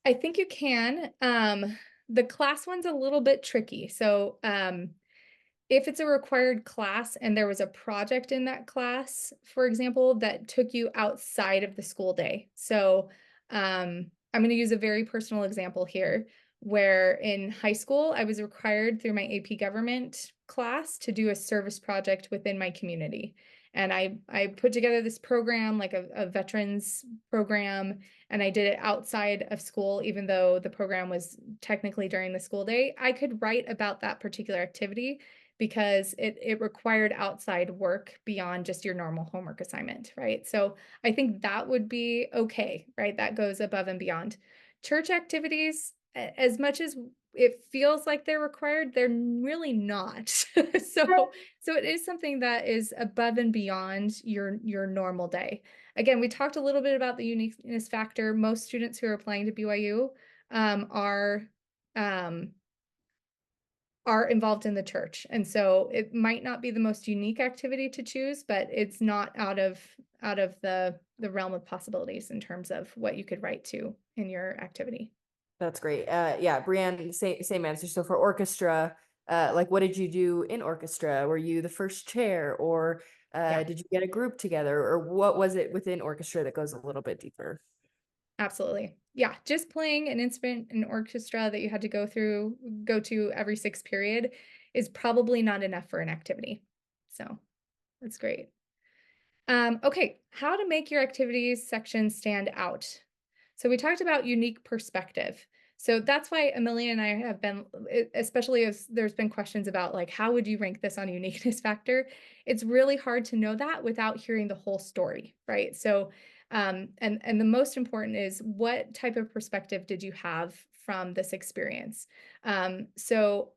I think you can. The class one's a little bit tricky. So if it's a required class and there was a project in that class, for example, that took you outside of the school day. So I'm going to use a very personal example here, where in high school, I was required through my AP government class to do a service project within my community. And I put together this program, like a veterans program, and I did it outside of school, even though the program was technically during the school day. I could write about that particular activity because it required outside work beyond just your normal homework assignment, right? So I think that would be okay, right? That goes above and beyond. Church activities, as much as it feels like they're required, they're really not. So it is something that is above and beyond your normal day. Again, we talked a little bit about the uniqueness factor. Most students who are applying to BYU um, are um, are involved in the church. And so it might not be the most unique activity to choose, but it's not out of the realm of possibilities in terms of what you could write to in your activity. That's great. Yeah, Brianne, same answer. So for orchestra, like what did you do in orchestra? Were you the first chair, or Yeah, did you get a group together, or what was it within orchestra that goes a little bit deeper? absolutely. Yeah, just playing an instrument in orchestra that you had to go to every sixth period is probably not enough for an activity. So that's great. Okay, how to make your activities section stand out. So we talked about unique perspective. So that's why Amelia and I have been, especially as there's been questions about like, how would you rank this on uniqueness factor? It's really hard to know that without hearing the whole story, right? So, and the most important is what type of perspective did you have from this experience? So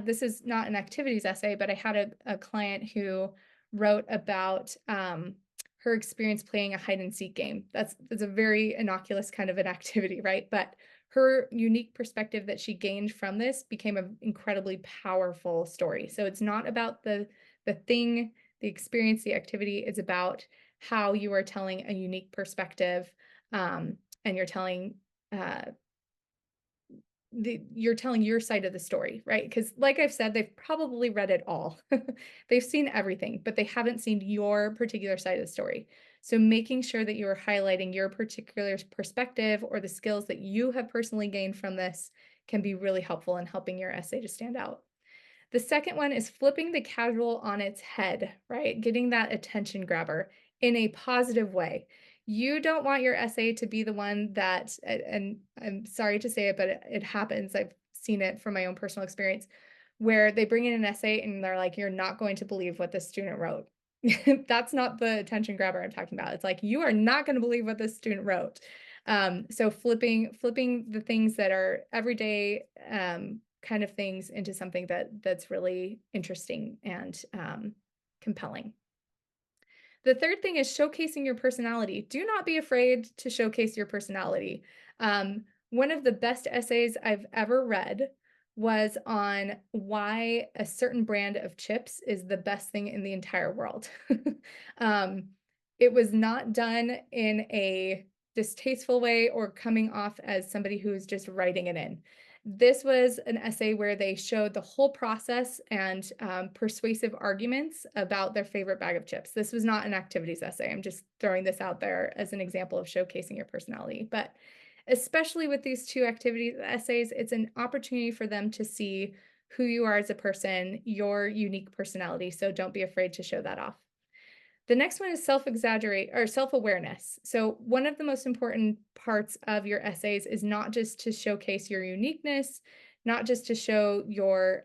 this is not an activities essay, but I had a client who wrote about her experience playing a hide and seek game. That's a very innocuous kind of an activity, right? But her unique perspective that she gained from this became an incredibly powerful story. So it's not about the thing, the experience, the activity. It's about how you are telling a unique perspective, and you're telling uh, you're telling your side of the story, right? Because like I've said, they've probably read it all. They've seen everything, but they haven't seen your particular side of the story. So making sure that you are highlighting your particular perspective or the skills that you have personally gained from this can be really helpful in helping your essay to stand out. The second one is flipping the casual on its head, right? Getting that attention grabber in a positive way. You don't want your essay to be the one that, and I'm sorry to say it, but it happens. I've seen it from my own personal experience, where they bring in an essay and they're like, you're not going to believe what this student wrote. That's not the attention grabber I'm talking about. It's like, you are not going to believe what this student wrote. So flipping the things that are everyday kind of things into something that's really interesting and compelling. The third thing is showcasing your personality. Do not be afraid to showcase your personality. One of the best essays I've ever read was on why a certain brand of chips is the best thing in the entire world. um, it was not done in a distasteful way or coming off as somebody who is just writing it in. This was an essay where they showed the whole process and persuasive arguments about their favorite bag of chips. This was not an activities essay. I'm just throwing this out there as an example of showcasing your personality. But especially with these two activities essays, it's an opportunity for them to see who you are as a person, your unique personality. So don't be afraid to show that off. The next one is self-exaggerate or self-awareness. So one of the most important parts of your essays is not just to showcase your uniqueness, not just to show your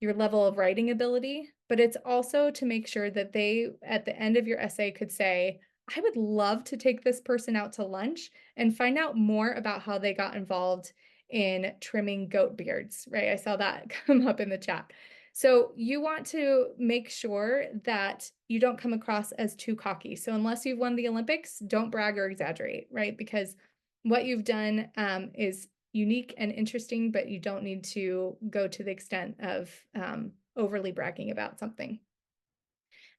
level of writing ability, but it's also to make sure that they, at the end of your essay, could say, I would love to take this person out to lunch and find out more about how they got involved in trimming goat beards, right? I saw that come up in the chat. So you want to make sure that you don't come across as too cocky. So unless you've won the Olympics, don't brag or exaggerate, right? Because what you've done is unique and interesting, but you don't need to go to the extent of overly bragging about something.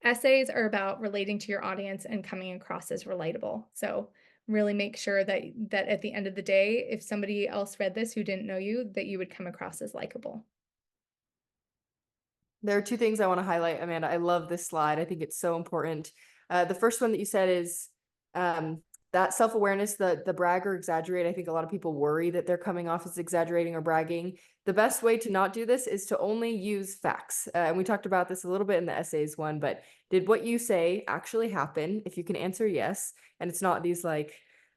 Essays are about relating to your audience and coming across as relatable. So really make sure that at the end of the day, if somebody else read this who didn't know you, that you would come across as likable. There are two things I want to highlight, Amanda. I love this slide. I think it's so important. The first one that you said is that self-awareness, the brag or exaggerate. I think a lot of people worry that they're coming off as exaggerating or bragging. the best way to not do this is to only use facts. And we talked about this a little bit in the essays one, but did what you say actually happen? If you can answer yes, and it's not these like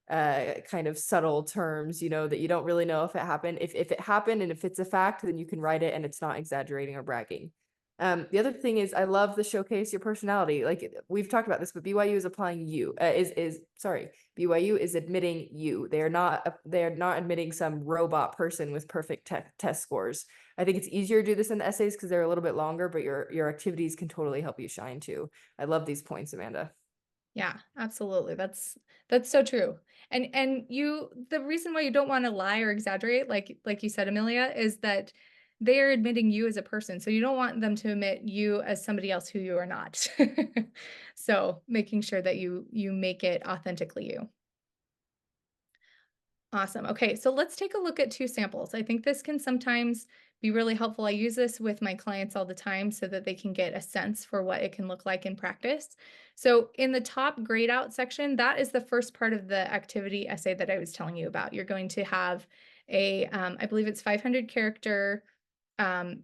kind of subtle terms, you know, that you don't really know if it happened. If it happened and if it's a fact, then you can write it and it's not exaggerating or bragging. The other thing is I love the showcase your personality. Like we've talked about this, but BYU is applying you. BYU is admitting you. They are not admitting some robot person with perfect test scores. I think it's easier to do this in the essays because they're a little bit longer, but your activities can totally help you shine too. I love these points, Amanda. Yeah, absolutely. That's so true. And the reason why you don't want to lie or exaggerate, like you said, Amelia, is that they are admitting you as a person. So you don't want them to admit you as somebody else who you are not. So making sure that you make it authentically you. Awesome. Okay, so let's take a look at two samples. I think this can sometimes be really helpful. I use this with my clients all the time so that they can get a sense for what it can look like in practice. So in the top grade out section, that is the first part of the activity essay that I was telling you about. You're going to have I believe it's 500 character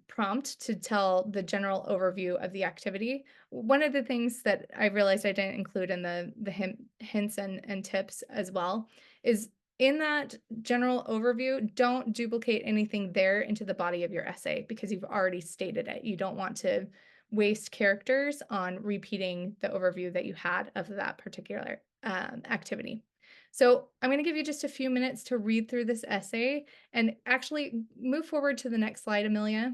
prompt to tell the general overview of the activity. One of the things that I realized I didn't include in the hints and tips as well is in that general overview, don't duplicate anything there into the body of your essay because you've already stated it. You don't want to waste characters on repeating the overview that you had of that particular activity. So I'm going to give you just a few minutes to read through this essay and actually move forward to the next slide, Amelia.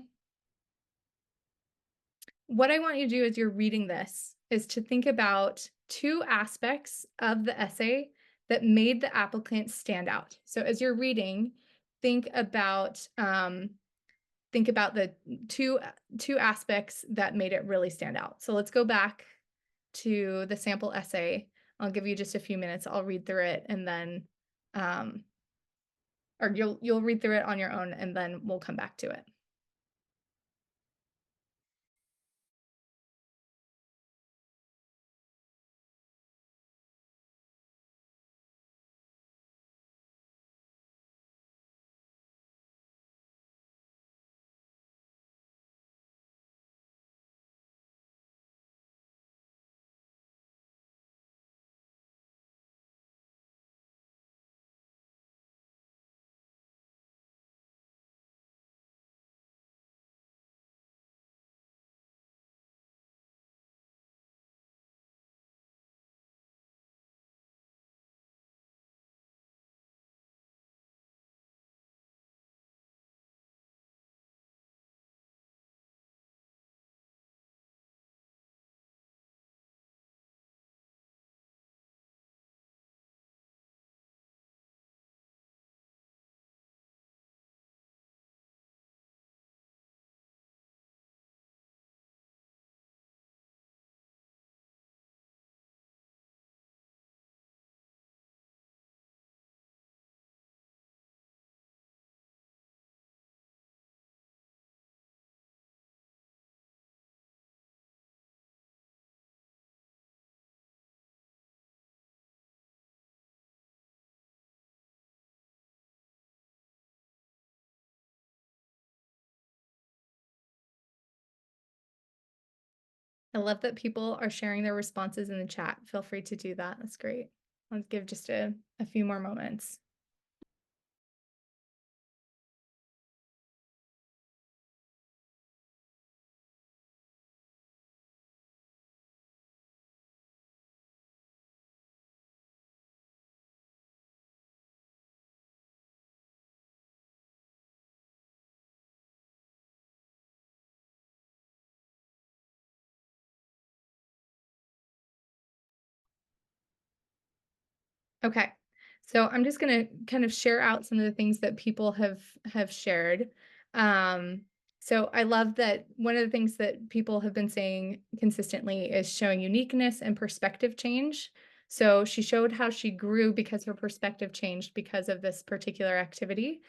What I want you to do as you're reading this is to think about two aspects of the essay that made the applicant stand out. So as you're reading, think about the two aspects that made it really stand out. So let's go back to the sample essay. I'll give you just a few minutes. I'll read through it and then or you'll read through it on your own and then we'll come back to it. I love that people are sharing their responses in the chat. Feel free to do that. That's great. Let's give just a few more moments. Okay, so I'm just gonna kind of share out some of the things that people have shared. So I love that one of the things that people have been saying consistently is showing uniqueness and perspective change. So she showed how she grew because her perspective changed because of this particular activity.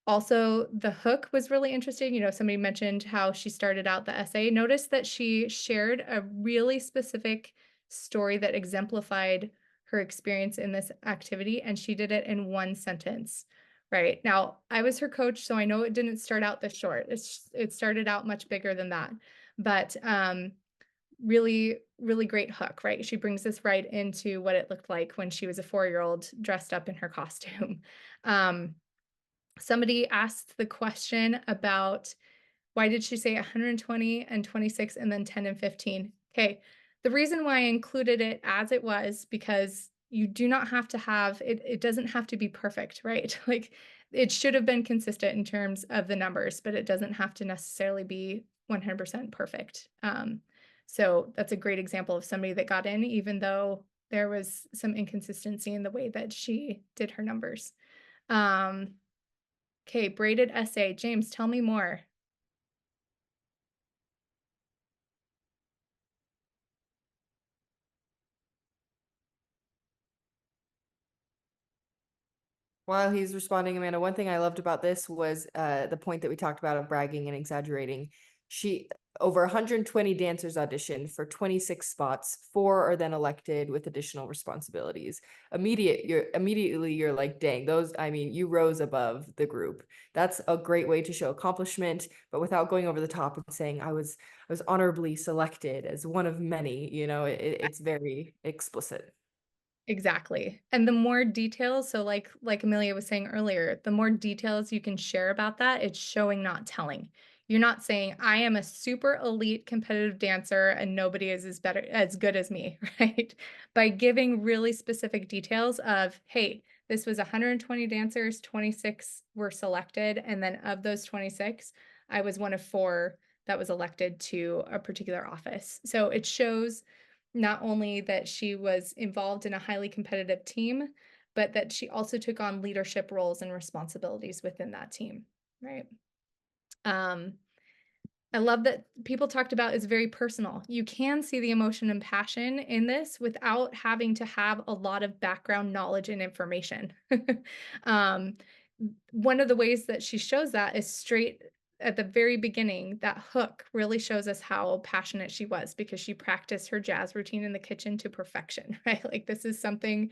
Also, the hook was really interesting. You know, somebody mentioned how she started out the essay. Notice that she shared a really specific story that exemplified her experience in this activity, and she did it in one sentence, right? Now, I was her coach, so I know it didn't start out this short. It started out much bigger than that. But really, really great hook, right? She brings us right into what it looked like when she was a 4-year-old dressed up in her costume. Um, Somebody asked the question about why did she say 120 and 26 and then 10 and 15? Okay. The reason why I included it as it was because you do not have to have it, it doesn't have to be perfect, right? Like it should have been consistent in terms of the numbers, but it doesn't have to necessarily be 100% perfect. So that's a great example of somebody that got in, even though there was some inconsistency in the way that she did her numbers. Um, okay, braided essay. James, tell me more. While he's responding, Amanda, one thing I loved about this was the point that we talked about of bragging and exaggerating. She over 120 dancers auditioned for 26 spots. 4 are then elected with additional responsibilities. Immediately you're like, dang, those, I mean, you rose above the group. That's a great way to show accomplishment, but without going over the top and saying I was honorably selected as one of many. It's very explicit. Exactly. And the more details, so like Amelia was saying earlier, the more details you can share about that, it's showing, not telling. You're not saying I am a super elite competitive dancer and nobody is as good as me, right? By giving really specific details of, hey, this was 120 dancers, 26 were selected, and then of those 26, I was one of 4 that was elected to a particular office. So it shows not only that she was involved in a highly competitive team, but that she also took on leadership roles and responsibilities within that team, right? Um, I love that people talked about is very personal. You can see the emotion and passion in this without having to have a lot of background knowledge and information. um, One of the ways that she shows that is straight at the very beginning. That hook really shows us how passionate she was because she practiced her jazz routine in the kitchen to perfection, right? Like this is something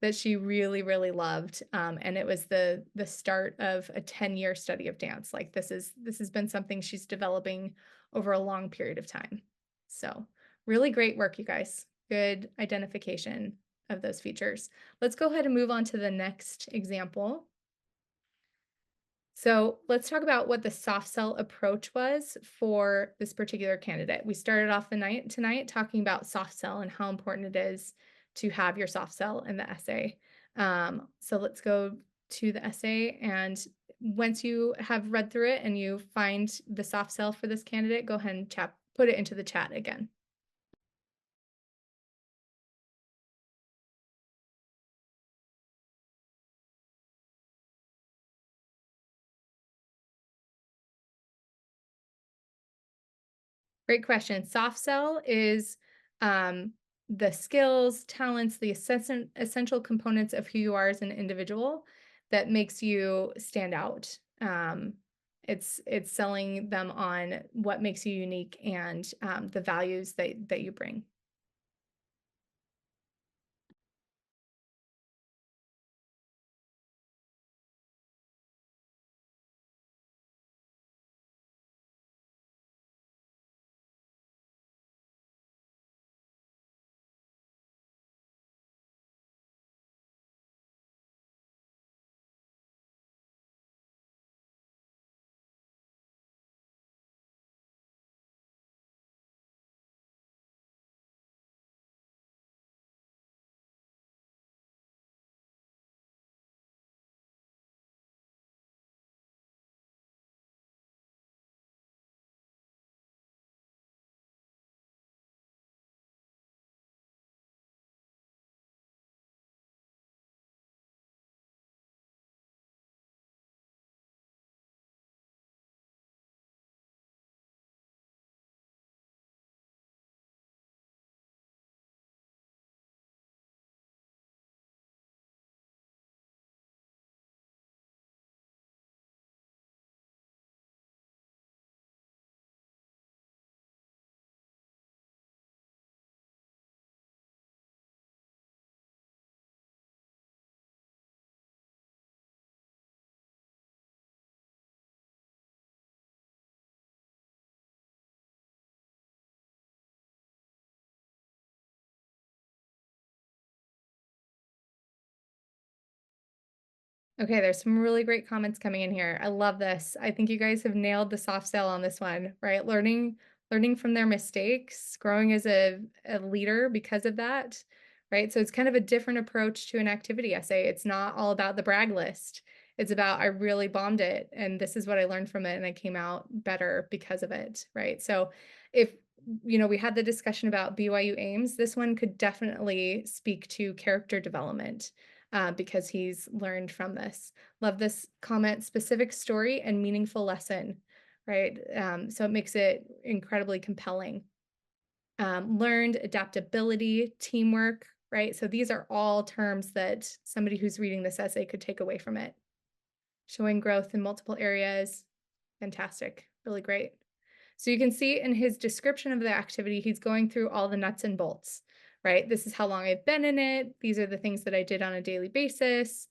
that she really, really loved. And it was the start of a 10-year study of dance. Like this has been something she's developing over a long period of time. So really great work, you guys. Good identification of those features. Let's go ahead and move on to the next example. So let's talk about what the soft sell approach was for this particular candidate. We started off the night tonight talking about soft sell and how important it is to have your soft sell in the essay. So let's go to the essay, and once you have read through it and you find the soft sell for this candidate, go ahead and put it into the chat again. Great question. Soft sell is the skills, talents, the essential components of who you are as an individual that makes you stand out. It's selling them on what makes you unique and the values that you bring. Okay, there's some really great comments coming in here. I love this. I think you guys have nailed the soft sell on this one, right? Learning from their mistakes, growing as a leader because of that, right? So it's kind of a different approach to an activity essay. It's not all about the brag list. It's about I really bombed it and this is what I learned from it and I came out better because of it, right? So if we had the discussion about BYU aims, this one could definitely speak to character development because he's learned from this. Love this comment, specific story and meaningful lesson, right? So it makes it incredibly compelling. Learned adaptability, teamwork, right? So these are all terms that somebody who's reading this essay could take away from it. Showing growth in multiple areas, fantastic, really great. So you can see in his description of the activity, he's going through all the nuts and bolts, right? This is how long I've been in it. These are the things that I did on a daily basis.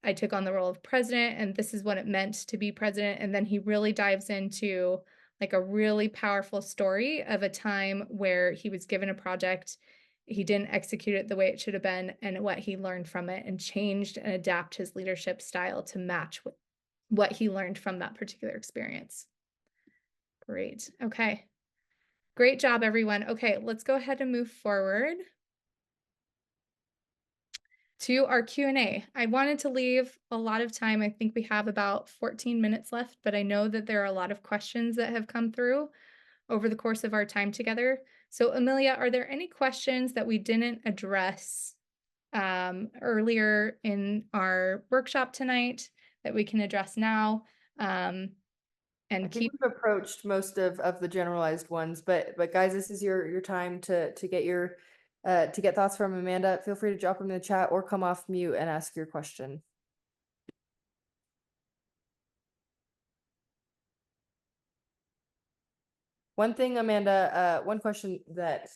I took on the role of president, and this is what it meant to be president. And then he really dives into like a really powerful story of a time where he was given a project, he didn't execute it the way it should have been, and what he learned from it and changed and adapt his leadership style to match what he learned from that particular experience. Great. Okay. Great job, everyone. Okay, let's go ahead and move forward to our Q&A. I wanted to leave a lot of time. I think we have about 14 minutes left, but I know that there are a lot of questions that have come through over the course of our time together. So Amelia, are there any questions that we didn't address earlier in our workshop tonight that we can address now? I And think keep we've approached most of the generalized ones, but guys, this is your time to get your to get thoughts from Amanda. Feel free to drop them in the chat or come off mute and ask your question. One thing, Amanda, one question that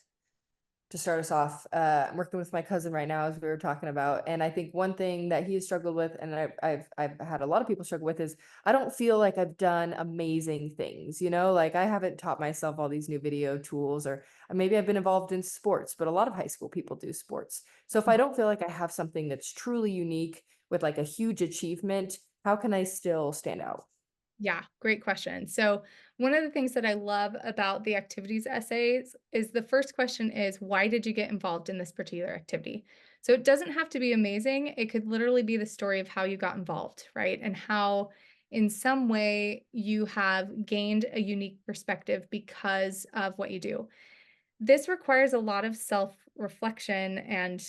to start us off, I'm working with my cousin right now, as we were talking about, and I think one thing that he has struggled with, and I've had a lot of people struggle with, is I don't feel like I've done amazing things. Like I haven't taught myself all these new video tools, or maybe I've been involved in sports, but a lot of high school people do sports. So if I don't feel like I have something that's truly unique with like a huge achievement, how can I still stand out? Yeah, great question. So one of the things that I love about the activities essays is the first question is, why did you get involved in this particular activity? So it doesn't have to be amazing. It could literally be the story of how you got involved, right? And how in some way you have gained a unique perspective because of what you do. This requires a lot of self-reflection and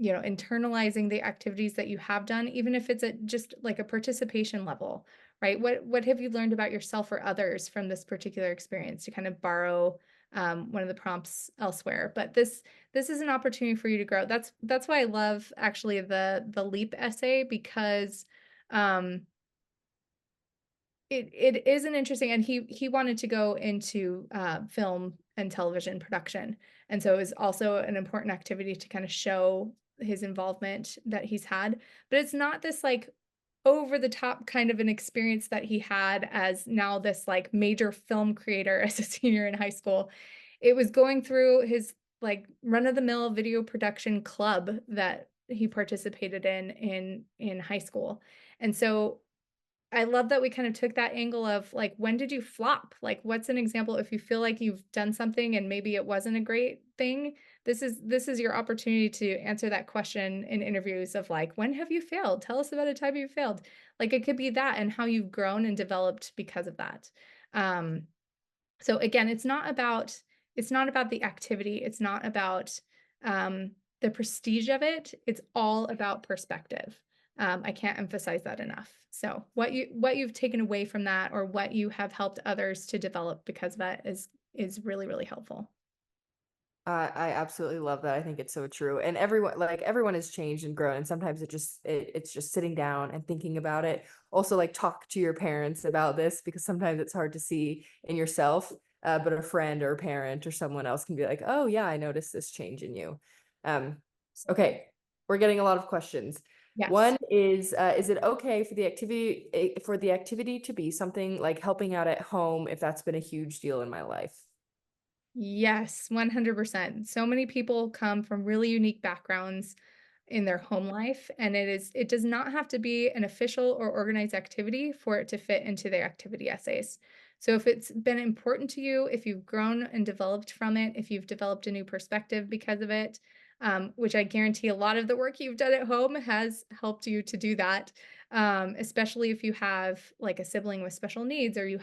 internalizing the activities that you have done, even if it's at just like a participation level, right? What have you learned about yourself or others from this particular experience, to kind of borrow one of the prompts elsewhere? But this is an opportunity for you to grow. That's why I love actually the LEAP essay, because it is an interesting, and he wanted to go into film and television production, and so it was also an important activity to kind of show his involvement that he's had. But it's not this like over the top kind of an experience that he had as now this like major film creator as a senior in high school. It was going through his like run-of-the-mill video production club that he participated in high school. And so I love that we kind of took that angle of like, when did you flop? Like, what's an example if you feel like you've done something and maybe it wasn't a great thing? This is your opportunity to answer that question in interviews of like, when have you failed? Tell us about a time you failed. Like it could be that and how you've grown and developed because of that. So again, it's not about the activity. It's not about the prestige of it. It's all about perspective. I can't emphasize that enough. So what you've taken away from that, or what you have helped others to develop because of that, is really, really helpful. I absolutely love that. I think it's so true. And everyone has changed and grown. And sometimes it's just sitting down and thinking about it. Also, like talk to your parents about this, because sometimes it's hard to see in yourself. But a friend or a parent or someone else can be like, oh yeah, I noticed this change in you. Um, okay, we're getting a lot of questions. Yes. One is it okay for the activity to be something like helping out at home if that's been a huge deal in my life? Yes, 100%. So many people come from really unique backgrounds. in their home life. And it does not have to be an official or organized activity for it to fit into their activity essays. So if it's been important to you, if you've grown and developed from it, if you've developed a new perspective because of it, which I guarantee a lot of the work you've done at home has helped you to do that, especially if you have like a sibling with special needs, or you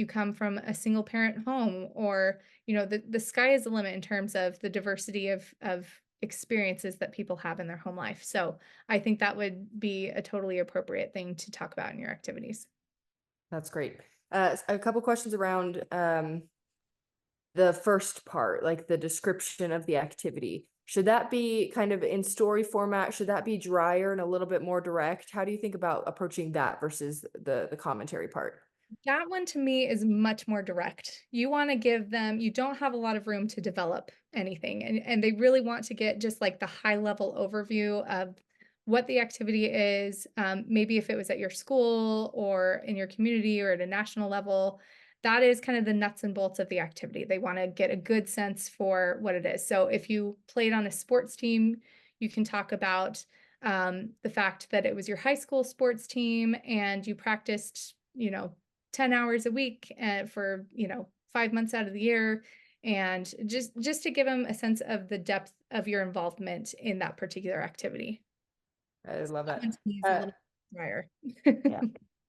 come from a single parent home, or the sky is the limit in terms of the diversity of experiences that people have in their home life. So I think that would be a totally appropriate thing to talk about in your activities. That's great. A couple questions around the first part, like the description of the activity. Should that be kind of in story format? Should that be drier and a little bit more direct? How do you think about approaching that versus the commentary part? That one to me is much more direct. You want to give them, you don't have a lot of room to develop anything. And they really want to get just like the high level overview of what the activity is. Maybe if it was at your school or in your community or at a national level, that is kind of the nuts and bolts of the activity. They want to get a good sense for what it is. So if you played on a sports team, you can talk about the fact that it was your high school sports team and you practiced, 10 hours a week for 5 months out of the year, and just to give them a sense of the depth of your involvement in that particular activity. I love That one that. to me is a Uh, little drier. yeah,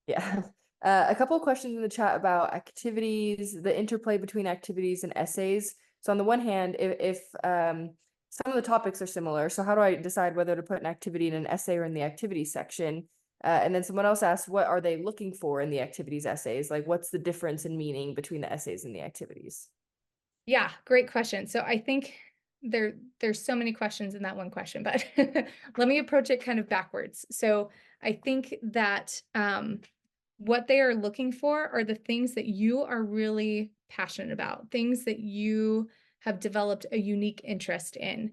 yeah. A couple of questions in the chat about activities, the interplay between activities and essays. So on the one hand, if some of the topics are similar, so how do I decide whether to put an activity in an essay or in the activities section? And then someone else asked, what are they looking for in the activities essays? Like, what's the difference in meaning between the essays and the activities? Yeah, great question. So I think there's so many questions in that one question, but let me approach it kind of backwards. So I think that what they are looking for are the things that you are really passionate about, things that you have developed a unique interest in,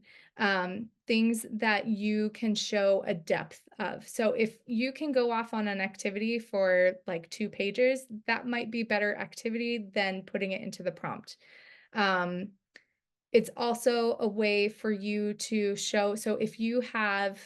things that you can show a depth of. So if you can go off on an activity for like 2 pages, that might be better activity than putting it into the prompt. Um, it's also a way for you to show. So if you have,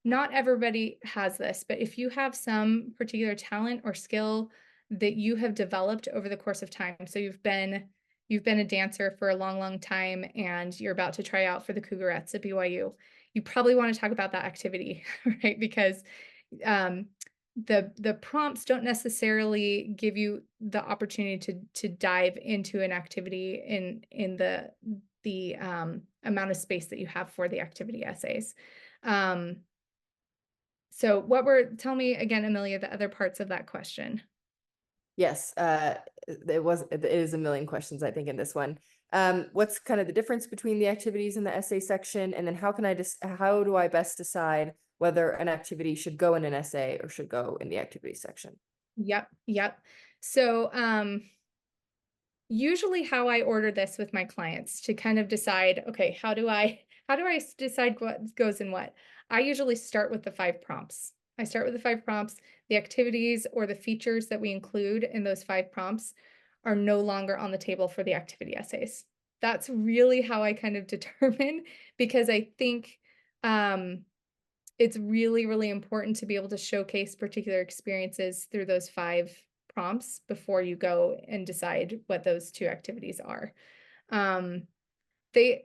not everybody has this, but if you have some particular talent or skill that you have developed over the course of time, so you've been a dancer for a long, long time and you're about to try out for the Cougarettes at BYU, you probably want to talk about that activity, right? Because um, the prompts don't necessarily give you the opportunity to dive into an activity in the amount of space that you have for the activity essays. So tell me again, Amelia, the other parts of that question. Yes, it is a million questions, I think, in this one. What's kind of the difference between the activities and the essay section? And then how do I best decide whether an activity should go in an essay or should go in the activity section? Yep. So usually how I order this with my clients to kind of decide, okay, how do I decide what goes in what? I usually start with the 5 prompts. I start with the 5 prompts. The activities or the features that we include in those 5 prompts are no longer on the table for the activity essays. That's really how I kind of determine, because I think it's really, really important to be able to showcase particular experiences through those 5 prompts before you go and decide what those 2 activities are. Um, they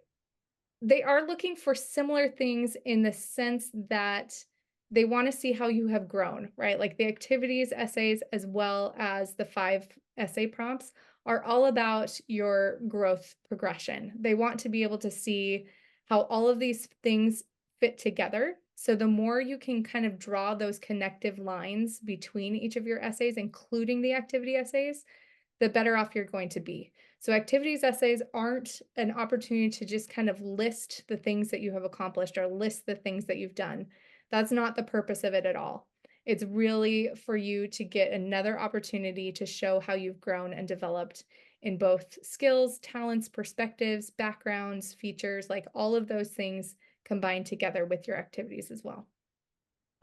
they are looking for similar things in the sense that they want to see how you have grown, right? Like the activities essays as well as the 5 essay prompts are all about your growth progression. They want to be able to see how all of these things fit together. So the more you can kind of draw those connective lines between each of your essays, including the activity essays, the better off you're going to be. So activities essays aren't an opportunity to just kind of list the things that you have accomplished or list the things that you've done. That's not the purpose of it at all. It's really for you to get another opportunity to show how you've grown and developed in both skills, talents, perspectives, backgrounds, features, like all of those things combined together with your activities as well.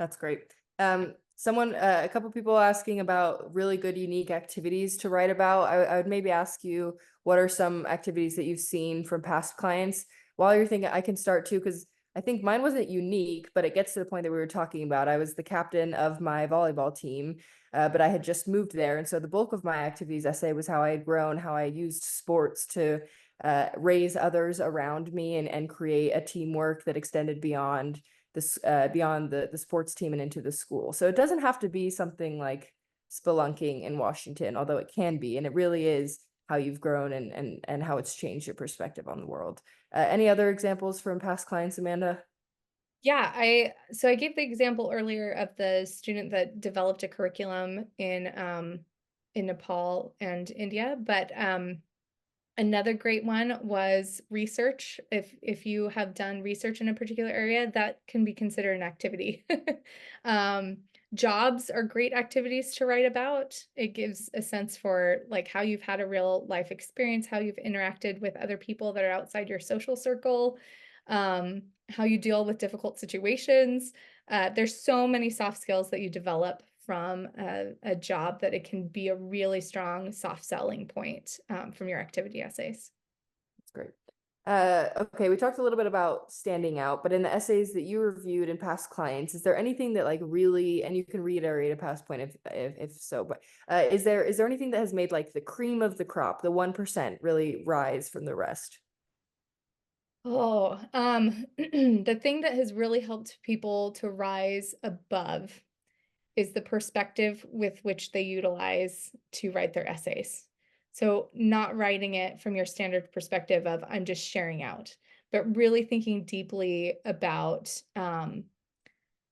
That's great. A couple people asking about really good, unique activities to write about. I would maybe ask you, what are some activities that you've seen from past clients? While you're thinking, I can start too, because I think mine wasn't unique, but it gets to the point that we were talking about. I was the captain of my volleyball team, but I had just moved there. And so the bulk of my activities essay was how I had grown, how I used sports to raise others around me and create a teamwork that extended beyond this beyond the sports team and into the school. So it doesn't have to be something like spelunking in Washington, although it can be, and it really is how you've grown and how it's changed your perspective on the world. Any other examples from past clients, Amanda? Yeah, I gave the example earlier of the student that developed a curriculum in Nepal and India, but another great one was research. If you have done research in a particular area, that can be considered an activity. Um, Jobs are great activities to write about. It gives a sense for like how you've had a real life experience, how you've interacted with other people that are outside your social circle, how you deal with difficult situations. There's so many soft skills that you develop from a job that it can be a really strong soft selling point from your activity essays. That's great. Okay, we talked a little bit about standing out, but in the essays that you reviewed in past clients, is there anything that like really, and you can reiterate a past point if so, but is there anything that has made like the cream of the crop, the 1% really rise from the rest? Oh, the thing that has really helped people to rise above is the perspective with which they utilize to write their essays. So, not writing it from your standard perspective of I'm just sharing out, but really thinking deeply about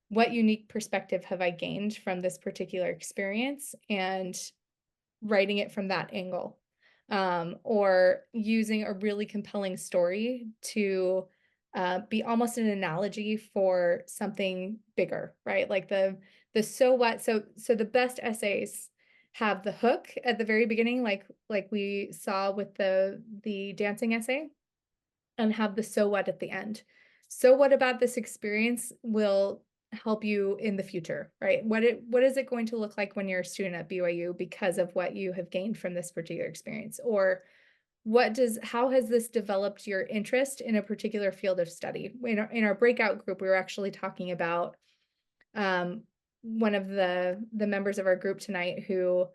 what unique perspective have I gained from this particular experience and writing it from that angle. Or using a really compelling story to be almost an analogy for something bigger, right? Like the so what. So the best essays have the hook at the very beginning, like we saw with the dancing essay, and have the so what at the end. So what about this experience will help you in the future, right? What is it going to look like when you're a student at BYU because of what you have gained from this particular experience? Or how has this developed your interest in a particular field of study? In our breakout group, we were actually talking about um, one of the members of our group tonight who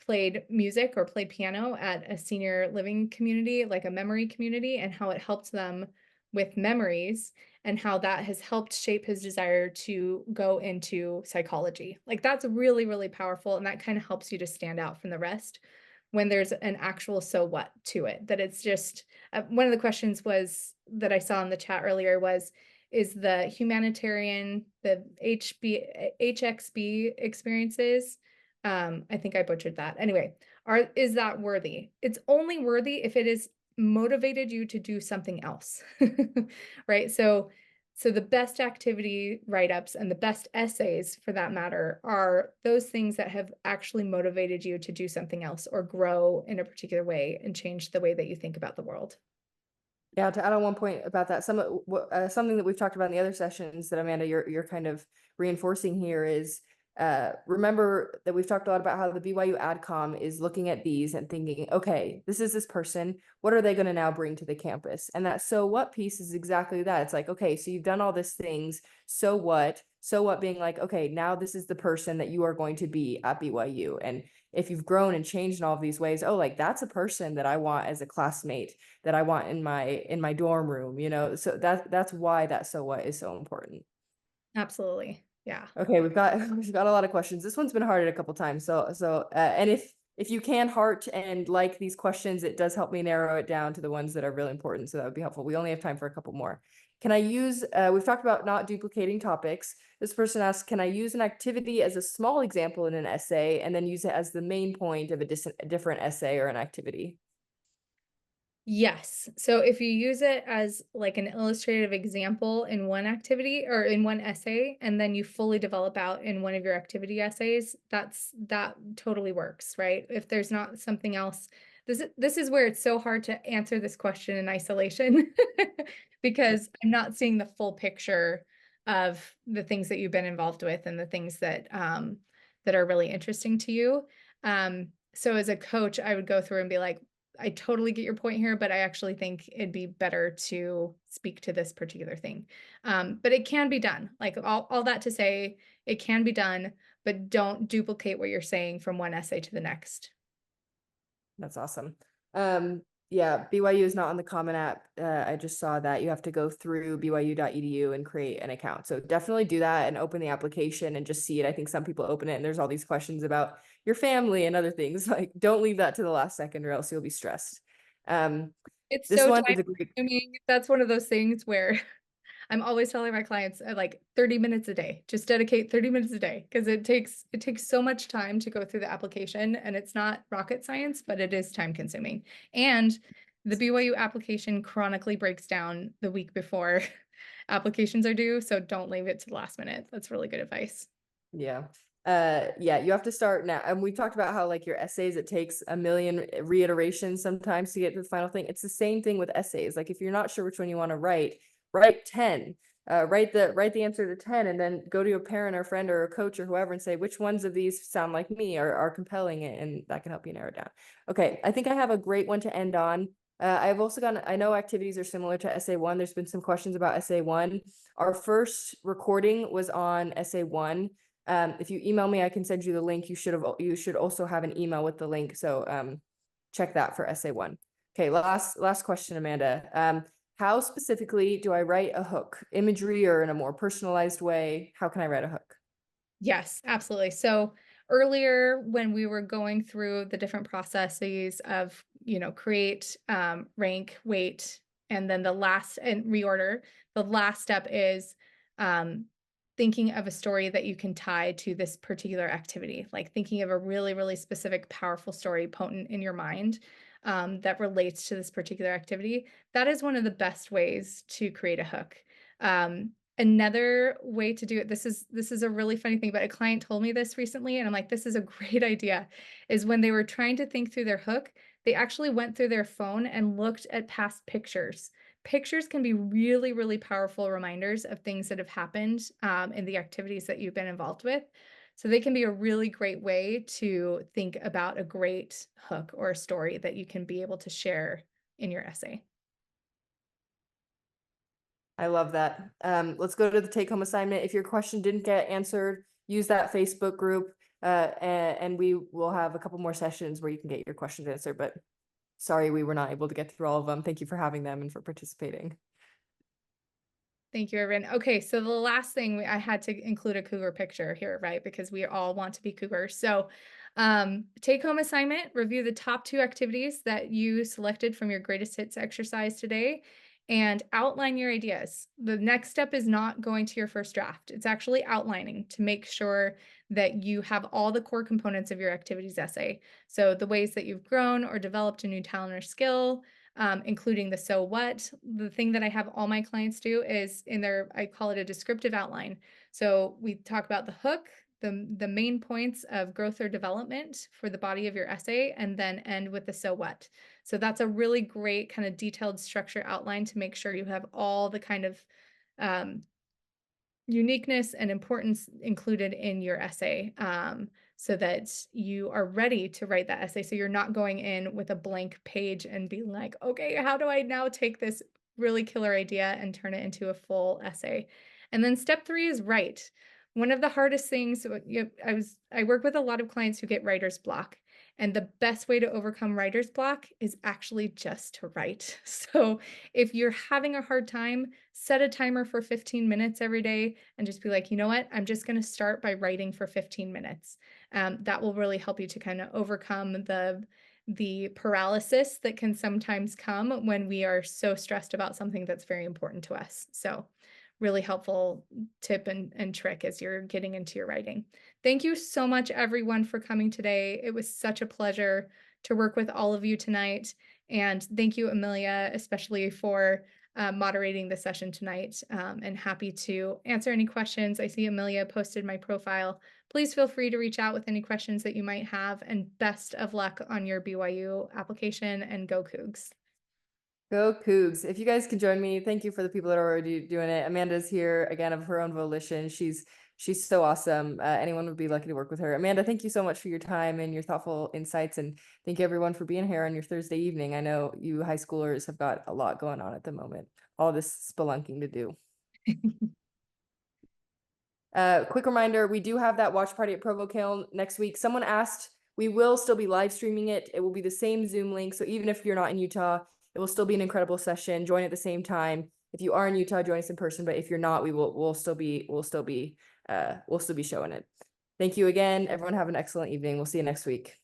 played music or played piano at a senior living community, like a memory community, and how it helped them with memories and how that has helped shape his desire to go into psychology. Like that's really, really powerful. And that kind of helps you to stand out from the rest when there's an actual so what to it. That it's just one of the questions was that I saw in the chat earlier was, is the humanitarian, the HXB experiences. I think I butchered that. Anyway, is that worthy? It's only worthy if it is motivated you to do something else, right? So the best activity write-ups and the best essays for that matter are those things that have actually motivated you to do something else or grow in a particular way and change the way that you think about the world. Yeah, to add on one point about that, something that we've talked about in the other sessions that Amanda, you're kind of reinforcing here is remember that we've talked a lot about how the BYU AdCom is looking at these and thinking, okay, this is this person. What are they going to now bring to the campus? And that so what piece is exactly that. It's like, okay, so you've done all these things. So what? So what being like, okay, now this is the person that you are going to be at BYU. And if you've grown and changed in all of these ways, oh, like that's a person that I want as a classmate, that I want in my dorm room, so that's why that so what is so important. Absolutely. Yeah. Okay, we've got we've got a lot of questions. This one's been hearted a couple times. And if you can heart and like these questions, it does help me narrow it down to the ones that are really important. So that would be helpful. We only have time for a couple more. Can I use, we've talked about not duplicating topics. This person asks, can I use an activity as a small example in an essay and then use it as the main point of a different essay or an activity? Yes. So if you use it as like an illustrative example in one activity or in one essay, and then you fully develop out in one of your activity essays, that totally works, right? If there's not something else, this is where it's so hard to answer this question in isolation because I'm not seeing the full picture of the things that you've been involved with and the things that that are really interesting to you. So as a coach, I would go through and be like, I totally get your point here, but I actually think it'd be better to speak to this particular thing. But it can be done. Like all that to say, it can be done, but don't duplicate what you're saying from one essay to the next. That's awesome. Yeah, BYU is not on the Common App. I just saw that you have to go through byu.edu and create an account. So definitely do that and open the application and just see it. I think some people open it and there's all these questions about your family and other things. Like, don't leave that to the last second or else you'll be stressed. It's This so one time is a great. consuming. That's one of those things where I'm always telling my clients like 30 minutes a day. Just dedicate 30 minutes a day because it takes so much time to go through the application, and it's not rocket science, but it is time consuming. And the BYU application chronically breaks down the week before applications are due, so don't leave it to the last minute. That's really good advice. Yeah. Yeah, you have to start now. And we talked about how like your essays, it takes a million reiterations sometimes to get to the final thing. It's the same thing with essays. Like if you're not sure which one you want to write 10. Write the answer to 10 and then go to your parent or friend or a coach or whoever and say which ones of these sound like me or are compelling, and that can help you narrow it down. Okay, I think I have a great one to end on. I've also got, I know activities are similar to essay one. There's been some questions about essay one. Our first recording was on essay one. If you email me, I can send you the link. You should also have an email with the link. So check that for essay one. Okay, last question, Amanda. How specifically do I write a hook? Imagery or in a more personalized way? How can I write a hook? Yes, absolutely. So earlier when we were going through the different processes of, create, rank, weight, and then the last and reorder, the last step is thinking of a story that you can tie to this particular activity, like thinking of a really, really specific, powerful story potent in your mind that relates to this particular activity. That is one of the best ways to create a hook. Another way to do it, this is a really funny thing, but a client told me this recently, and I'm like, this is a great idea, is when they were trying to think through their hook, they actually went through their phone and looked at past pictures. Pictures can be really, really powerful reminders of things that have happened in the activities that you've been involved with. So they can be a really great way to think about a great hook or a story that you can be able to share in your essay. I love that. Let's go to the take-home assignment. If your question didn't get answered, use that Facebook group, and we will have a couple more sessions where you can get your questions answered. But sorry, we were not able to get through all of them. Thank you for having them and for participating. Thank you, Erin. Okay, so the last thing I had to include a cougar picture here, right? Because we all want to be cougars. So take home assignment, review the top 2 activities that you selected from your greatest hits exercise today and outline your ideas. The next step is not going to your first draft. It's actually outlining to make sure that you have all the core components of your activities essay. So the ways that you've grown or developed a new talent or skill, including the so what. The thing that I have all my clients do is I call it a descriptive outline. So we talk about the hook, the main points of growth or development for the body of your essay, and then end with the so what. So that's a really great kind of detailed structure outline to make sure you have all the kind of uniqueness and importance included in your essay, so that you are ready to write that essay. So you're not going in with a blank page and being like, okay, how do I now take this really killer idea and turn it into a full essay? And then step 3 is write. One of the hardest things, I work with a lot of clients who get writer's block. And the best way to overcome writer's block is actually just to write. So if you're having a hard time, set a timer for 15 minutes every day and just be like, you know what? I'm just going to start by writing for 15 minutes. That will really help you to kind of overcome the paralysis that can sometimes come when we are so stressed about something that's very important to us. So really helpful tip and trick as you're getting into your writing. Thank you so much, everyone, for coming today. It was such a pleasure to work with all of you tonight. And thank you, Amelia, especially for moderating the session tonight, and happy to answer any questions. I see Amelia posted my profile. Please feel free to reach out with any questions that you might have, and best of luck on your BYU application, and go Cougs. Go Cougs. If you guys can join me, thank you for the people that are already doing it. Amanda's here again of her own volition. She's She's so awesome. Anyone would be lucky to work with her. Amanda, thank you so much for your time and your thoughtful insights. And thank you everyone for being here on your Thursday evening. I know you high schoolers have got a lot going on at the moment, all this spelunking to do. Quick reminder, we do have that watch party at Provo Kiln next week. Someone asked, we will still be live streaming it. It will be the same Zoom link. So even if you're not in Utah, it will still be an incredible session. Join at the same time. If you are in Utah, join us in person. But if you're not, we'll still be showing it. Thank you again. Everyone have an excellent evening. We'll see you next week.